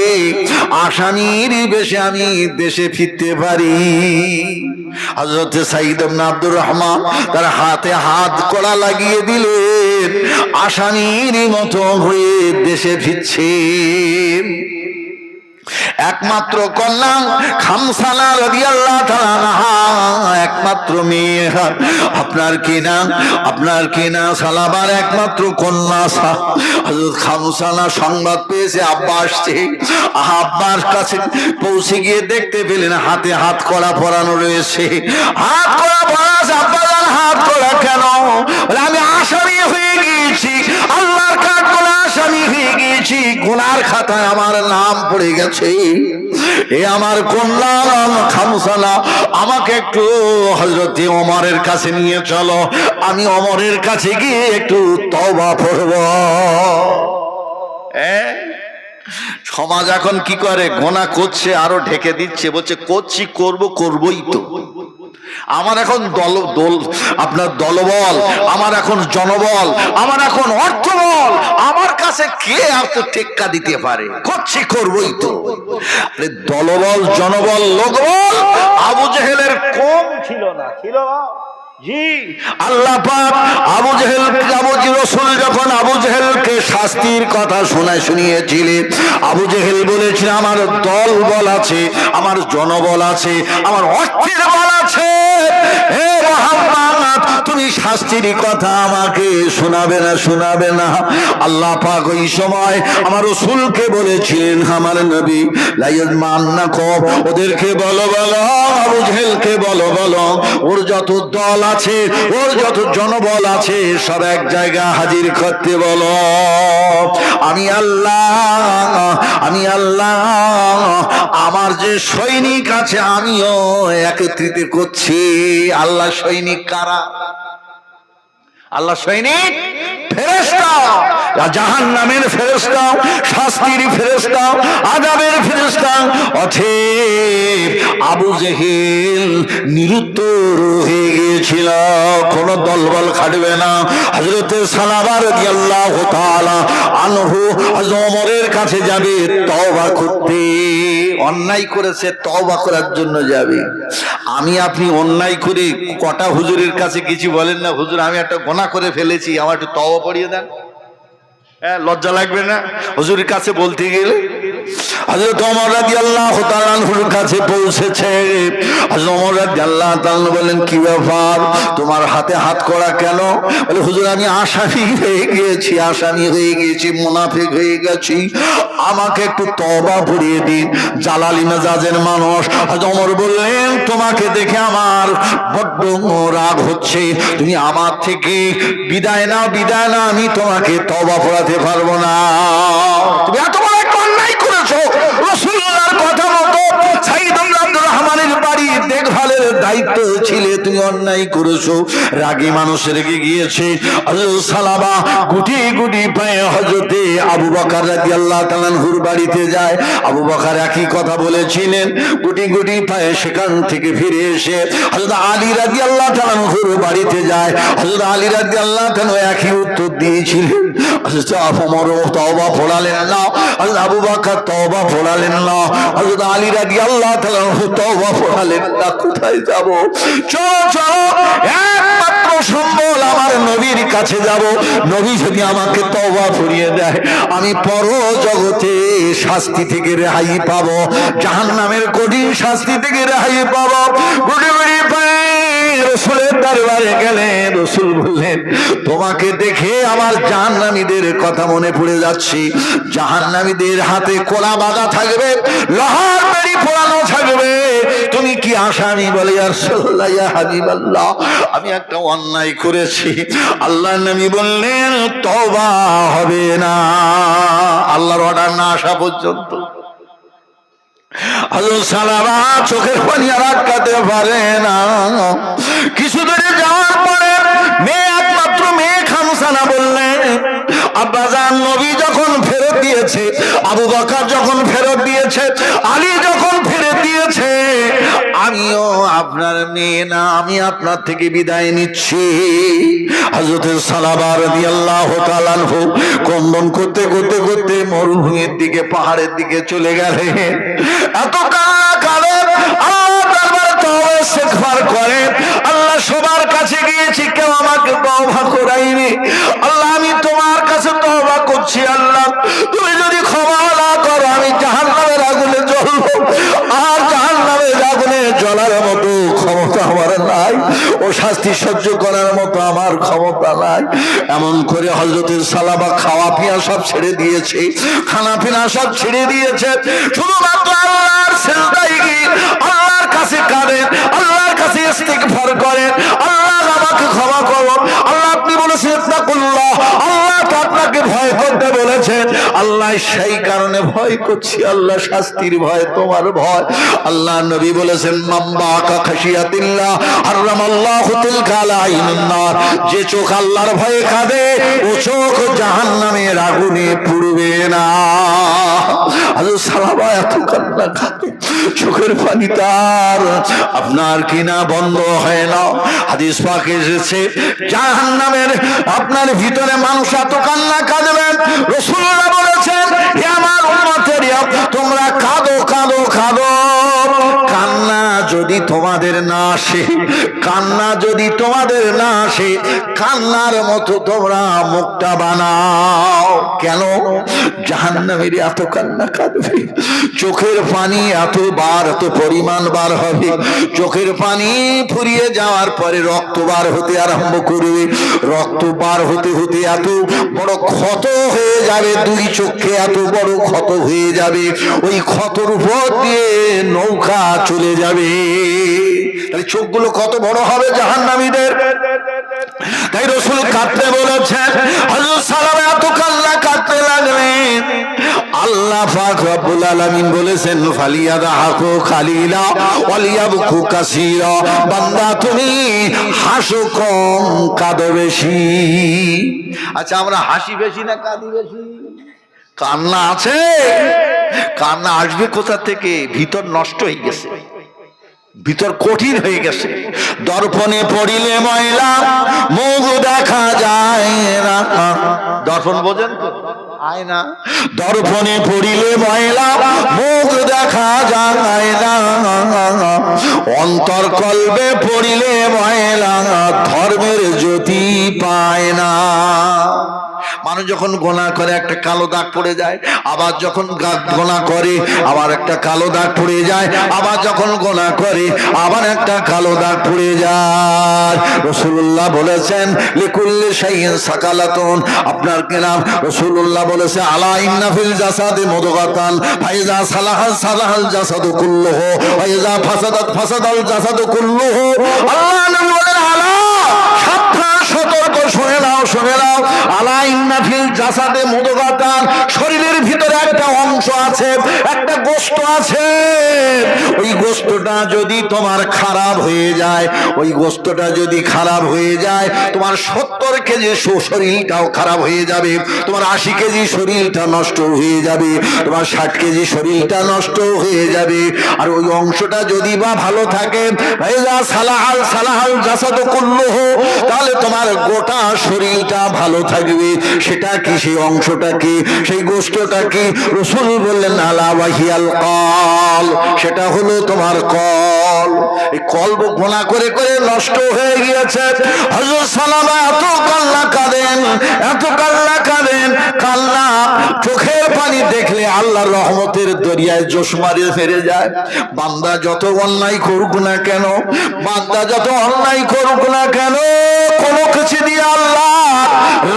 আসামির বেশে আমি দেশে ফিরতে পারি। হযরত সাঈদ ইবনে আব্দুর রহমান তার হাতে হাত কড়া লাগিয়ে দিলেন, আসামির মতো হয়ে দেশে ফিরছেন। একমাত্র কন্যা খামসানা রাদিয়াল্লাহু তাআলা আনহা, একমাত্র মেয়ে, আপনার কিনা সালাবার একমাত্র কন্যা হযরত খামসানা সংবাদ পেয়েছে আব্বা আসছে। আব্বার কাছে পৌঁছে গিয়ে দেখতে পেলেন হাতে হাত কড়া পরানো রয়েছে। হাত কড়া পরা আছে। আব্বা জান, হাত কড়া কেন? আমি আসামি হয়ে গিয়েছি, আল্লাহর কাঠগোলা আসামি হয়ে গিয়েছি, গুনার খাতায় আমার নাম পড়ে গেছে। এ আমার কন্যা খামসানা, আমাকে একটু হযরত ওমরের কাছে নিয়ে চলো, আমি ওমরের কাছে গিয়ে একটু তওবা পড়ব। সমাজ এখন কি করে? গোনা করছে আরো ঢেকে দিচ্ছে, বলছে করছি, করবই তো। আমার এখন আপনার দলবল, আমার এখন জনবল, আমার এখন অর্থবল, আমার কাছে কে এত টেক্কা দিতে পারে? করবই তো। দলবল, জনবল, লোকবল আবু জেহেলের কম ছিল না, ছিল জি। আল্লাহ পাক রাসূল যখন আবু জেহেলকে শাস্তির কথা শুনিয়েছিলেন, আবু জেহেল বলেছিল, আমার দল বল আছে, আমার জনবল আছে, আমার অর্থের বল আছে। হে মুহাম্মদ, তুমি শাস্তির কথা আমাকে শোনাবে না। আল্লাহ পাক ওই সময় আমার রাসূলকে বলেছিলেন, আমার নবী লাইয়াজমান্নাকুম, ওদেরকে বলো আবু জেহেলকে বলো ওর যত দল আছে, ওর যত জনবল আছে সব এক জায়গায় হাজির করতে বলো। আমি আল্লাহ আমার যে সৈনিক আছে আমিও একত্রিত করছি। আল্লাহ সৈনিক কারা? আল্লাহ সৈনিক ফেরেশতা, জাহান্নামের ফেরেশতা, শাস্তির ফেরেশতা, আযাবের ফেরেশতা। অতএব আবু জেহেল নিরুত্তর হয়ে গিয়েছিল, কোন দলবল খাটবে না। হযরত সালামা রাদিয়াল্লাহু তাআলা আনহু হযরত ওমরের কাছে যাবে তওবা করতে। অন্যায় করেছে, তওবা করার জন্য যাবে। আমি আপনি অন্যায় করে কটা হুজুরের কাছে কিছু বলেন না, হুজুর আমি একটা গুনাহ করে ফেলেছি, আমার একটু তওবা পড়িয়ে দেন। লজ্জা লাগবে না হুজুরের কাছে বলতে গেলে? হযরত ওমর রাদিয়াল্লাহু তাআলা আনহুর কাছে পৌঁছেছে। হযরত ওমর রাদিয়াল্লাহু তাআলা বলেন, কি ব্যাপার, তোমার হাতে হাত করা কেন? বলে, হুজুর আমি আসামি হয়ে গিয়েছি, মুনাফিক হয়ে গেছি, আমাকে একটু তওবা পড়িয়ে দিন। জালালি মেজাজের মানুষ। হযরত ওমর বললেন, তোমাকে দেখে আমার বড্ড রাগ হচ্ছে, তুমি আমার থেকে বিদায় নাও, আমি তোমাকে তওবা পড়াতে পারবো না। তুমি এত বড় একটা অন্যায় করেছো, রাসূলুল্লাহর কথা মতো সাইয়্যিদ আব্দুর রহমানের বাড়ি দেখভালের দায়িত্ব ছিল, তুমি অন্যায় করেছো। রাগী মানুষ রেগে গিয়েছে। হযরত সালামা গুটি পায়ে হযরতে আবু বকর রাদিয়াল্লাহু তাআলা আনহুর বাড়িতে যায়। আবু বকর একই কথা বলেছিলেন। গুটি পায়ে সেখান থেকে ফিরে এসে হযরত আলী রাদিয়াল্লাহু তাআলা আনহুর বাড়িতে যায়। হযরত আলী রাদিয়াল্লাহু তাআলা একই উত্তর দিয়েছিলেন। হযরত ওমর তওবা পড়ালেন না, হযরত আবু বকর তওবা পড়ালেন না, হযরত আলী রাদিয়াল্লাহু তাআলা তওবা পড়ালেন না। কোথায় যাব? চলো একমাত্র সম্বল আমার নবীর কাছে যাব। নবী যদি আমাকে তওবা পড়িয়ে দেয়, আমি পরজগতে শাস্তি থেকে রেহাই পাবো, জাহান্নামের কঠিন শাস্তি থেকে রেহাই পাবো। গুটি পায়ে রাসূলের দরবারে গেলেন। রাসূল বললেন, তোমাকে দেখে আমার জাহান্নামীদের কথা মনে পড়ে যাচ্ছে। জাহান্নামীদের হাতে কোলা বাঁধা থাকবে, লোহার বেড়ি পোড়ানো থাকবে, তুমি কি আসামি? বলে, ইয়া রাসূলুল্লাহ, ইয়া হাবিবাল্লাহ, আমি একটা অন্যায় করেছি। আল্লাহর নবী বললেন, তওবা হবে না আল্লাহর অর্ডার না আসা পর্যন্ত। হযরত সালামা চোখের পানি আর আটকাতে পারে না। কিছু দূরে যাওয়ার পরে একমাত্র মেয়ে খামসানা বললেন, আব্বাজান নবী যখন ফেরত দিয়েছে, আবু বকর যখন ফেরত দিয়েছে, আলী যখন ফেরত দিয়েছে, আমিও আপনার মেয়ে না, আমি আপনার থেকে বিদায় নিচ্ছি। হযরত সালামা রাদিয়াল্লাহু তাআলা আনহু ক্রন্দন করতে মরুভূমির দিকে, পাহাড়ের দিকে চলে গেলেন। এত কাঁদে, আল্লাহ দরবারে তওবা ইস্তিগফার করে। আল্লাহ সবার কাছে গিয়েছি, কেউ আমাকে তওবা করায়নি। আল্লাহ আমি তোমার কাছে তওবা করছি, আল্লাহ তুমি যদি ক্ষমা না করো আমি জাহান্নামের আগুনে জ্বলবো। আর জাহান্নামের আগুনে জ্বলার মতো ক্ষমতা আমার নাই, ও শাস্তি সহ্য করার মতো আমার ক্ষমতা নাই। এমন করে হযরত সালামা খাওয়া পিয়া সব ছেড়ে দিয়েছে, খানা পিনা সব ছেড়ে দিয়েছে, শুধুমাত্র আল্লাহর সিজদায় গিয়ে আল্লাহর কাছে কাঁদেন, আল্লাহর কাছে ইস্তিগফার করেন, আল্লাহ আমাকে ক্ষমা করো। আল্লাহ আপনি বলেছেন ইত্তাকুল্লাহ, আল্লাহ তো আপনাকে ভয় করতে বলেছেন, আল্লাহ সেই কারণে ভয় করছি, আল্লাহ শাস্তির ভয়, তোমার ভয়। আল্লাহ নবী বলেছেন, মাম্বাকা খাশিয়াতিল্লাহ হারামাল্লাহু তিলকা আলাইহিন নার, যে চোখ আল্লাহর ভয়ে কাঁদে ও চোখ জাহান্নামের আগুনে পুড়বে না। হযরত সালামা এত কান্না কাঁদে, চোখের পানি তার আপনার কিনা বন্ধ হয় না। হাদিস পাকে এসেছে, জাহান্নামের আপনার ভিতরে মানুষ এত কান্না কাঁদবেন, রাসূলুল্লাহ বলেছেন, হে আমার উম্মতেরা, তোমরা কাঁদো, কান্না যদি তোমাদের না আসে, কান্না যদি তোমাদের না আসে, কান্নার মতো তোমরা মুখটা বানাও। কেন? জাহান্নামের এত কান্না কাঁদবে, চোখের পানি এতবার এত পরিমাণ বার হবে, চোখের পানি ফুরিয়ে যাওয়ার পরে রক্ত বার হতে আরম্ভ করবে, রক্ত বার হতে হতে এত বড় ক্ষত হয়ে যাবে, দুই চোখে এত বড় ক্ষত হয়ে যাবে, ওই ক্ষতর উপর দিয়ে নৌকা চলে যাবে। তাহলে চোখগুলো কত বড় হবে জাহান্নামীদের। তাই রাসূল কাঁদতে বলেছেন, হযরত সালামা এত কান্না কাঁদতে লাগলেন। আল্লাহ পাক রব্বুল আলামিন বলেছেন, ফালিয়াদহাকু খালিলা ওয়ালিয়াবকু কাসীরা। বান্দা তুমি হাসো কম, কাঁদো বেশি। আচ্ছা, আমরা হাসি বেশি না কাঁদি বেশি? কান্না আছে, কান্না আসবে কোথা থেকে? ভিতর নষ্ট হয়ে গেছে, ভিতর কঠিন হয়ে গেছে। দর্পণে পড়িলে ময়লা, মুখ দেখা যায় না। দর্পণ বোঝেন তো? আয়না। দর্পণে পড়িলে ময়লা, মুখ দেখা যায় না। অন্তর কল্পে পড়িলে ময়লা, ধর্মের জ্যোতি পায় না। মানুষ যখন গোনাহ করে একটা কালো দাগ পড়ে যায়, আবার যখন গোনাহ করে আবার একটা কালো দাগ পড়ে যায়, আবার যখন গোনাহ করে আবার একটা কালো দাগ পড়ে যায়। রাসূলুল্লাহ বলেছেন, লিকুল্লি শাইইন সাকালাতুন। আপনার কি নাম? রাসূলুল্লাহ বলেছে, আলা ইন্না ফিল জাসাদি মুদগাতান ফাইজা সালাহা সালাহাল জাসাদু কুল্লুহু ওয়া ইযা ফাসাদাত ফাসাদাল জাসাদু কুল্লুহু। আল্লাহ নবী বলেন, আলা, সাবধান, সতর্ক, শুনে নাও, শুনে নাও। আলা ইন্না ফিল জাসাদে মুদগাতান, শরীরের ভিতরে একটা অংশ আছে, একটা গোশত আছে। ওই গোশতটা যদি তোমার খারাপ হয়ে যায়, ওই গোশতটা যদি খারাপ হয়ে যায়, তোমার 70 কেজি শরীরটাও খারাপ হয়ে যাবে, তোমার 80 কেজি শরীরটা নষ্ট হয়ে যাবে, তোমার 60 কেজি শরীরটা নষ্ট হয়ে যাবে। আর ওই অংশটা যদি বা ভালো থাকে, ভাইজা সালাহাল সালাহাল জাসাদু কুল্লুহু, তাহলে তোমার গোটা শরীরটা ভালো থাকবে। সেটা কি? সেই অংশটা কি? সেই গোশতটা কি? রাসূল বললেন, আলা ওয়াহিয়াল কল, সেটা হলো তোমার কল। এই কলব গোনা করে করে নষ্ট হয়ে গিয়েছে। হযরত সালামা এত কান্না কাঁদেন, এত কান্না কাঁদেন, কান্না, চোখের পানি দেখলে আল্লাহর রহমতের দরিয়ায় জোশ মারিয়ে ফেরে যায়। বান্দা যত অন্যায় করুক না কেন, বান্দা যত অন্যায় করুক না কেন, কোনো কিছু দিয়ে আল্লাহ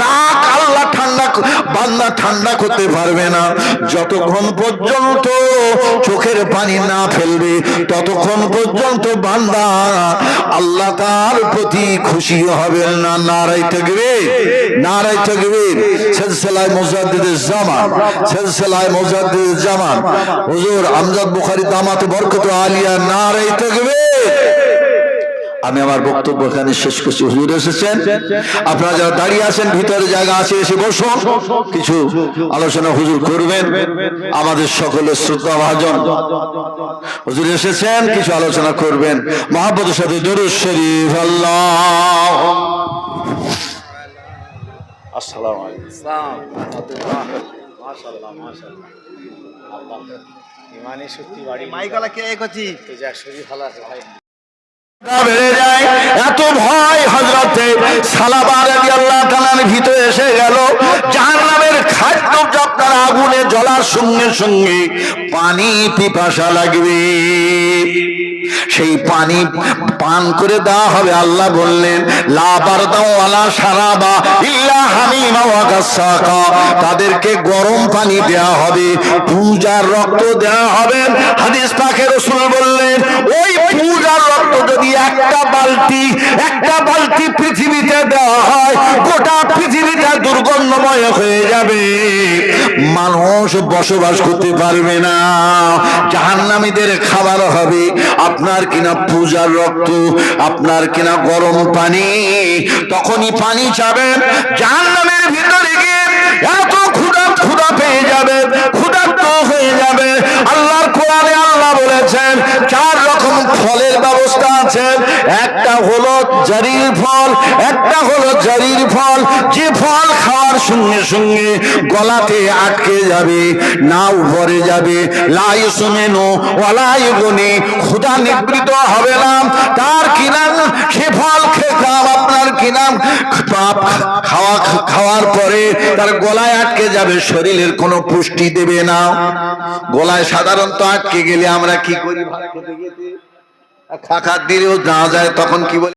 রাগ আল্লাহ বান্দা ঠান্ডা করতে পারবে না। যতক্ষণ পর্যন্ত চোখের পানি না ফেলবে, ততক্ষণ পর্যন্ত বান্দা আল্লাহ তার প্রতি খুশি হবে না। নারায়ে তাকবীর, নারায়ে তাকবীর। সিলসিলায়ে মুজাদ্দিদুজ জামান, সিলসিলায়ে মুজাদ্দিদুজ জামান হুজুর আমজাদ বুখারী দামাত বরকত আলিয়া, নারায়ে তাকবীর। আমি আমার বক্তব্য এখানে শেষ করছি। হুজুর এসেছেন, আপনারা যারা দাঁড়িয়ে আছেন, ভিতরে জায়গা আছে, এসে বসুন, কিছু আলোচনা হুজুর করবেন। আমাদের সকলের শ্রদ্ধা ভাজন হুজুর এসেছেন, কিছু আলোচনা করবেন। মহব্বতের সাথে দুরূদ শরীফ। আল্লাহ আসসালামু আলাইকুম। মাশাআল্লাহ, মাশাআল্লাহ। আল্লাহ ইমানি শক্তি বাড়ি মাইকালা কে করছি তো যা শরীর ভালো আছে ভাই। বেড়ে যায়, এত ভয় হযরতে সালামা রাদিয়াল্লাহু তাআলার ভিতরে এসে গেল। জাহান্নামের খাদ্য যখন আগুনে জ্বলার সঙ্গে সঙ্গে পানি পিপাসা লাগবে, সেই পানি পান করে দেওয়া হবে। আল্লাহ বললেন, লা বারদা ওয়ালা শারাবা ইল্লা হামিমা ওয়া গাসসাকা, তাদেরকে গরম পানি দেওয়া হবে, পূজার রক্ত দেওয়া হবে। হাদিস পাকে রাসূল বললেন, ওই পূজার রক্ত যদি একটা বালতি পৃথিবীতে দেওয়া হয়, গোটা পৃথিবীটা দুর্গন্ধময় হয়ে যাবে, মানুষ বসবাস করতে পারবে না। জাহান্নামীদের খাবার হবে আপনার কিনা পূজার রক্ত, আপনার কিনা গরম পানি। তখনই পানি চাবেন, জাহান্নামের ভিতরে গিয়ে এত ক্ষুধা পেয়ে যাবে, ক্ষুধার্ত হয়ে যাবে। আল্লাহর কোরআনে আল্লাহ বলেছেন 4 রকম ফলের ব্যবস্থা আছে। একটা হলো জারির ফল, একটা হলো জারির ফল, যে ফল খাওয়ার সঙ্গে সঙ্গে গলাতে আটকে যাবে, না উপরে যাবে, লা ইউসমিনু ওয়ালা ইউগনি, ক্ষুধা নিবৃত হবে না। তার কি নাম? সে ফল খেলাম আপনার কি নাম, খাওয়ার পরে তার গলায় আটকে যাবে, শরীরের কোনো পুষ্টি দেবে না। গলায় সাধারণত আটকে গেলে আমরা কি করি? ভাত খেতে খেতে খাকার দিলেও না যায়, তখন কি বলি?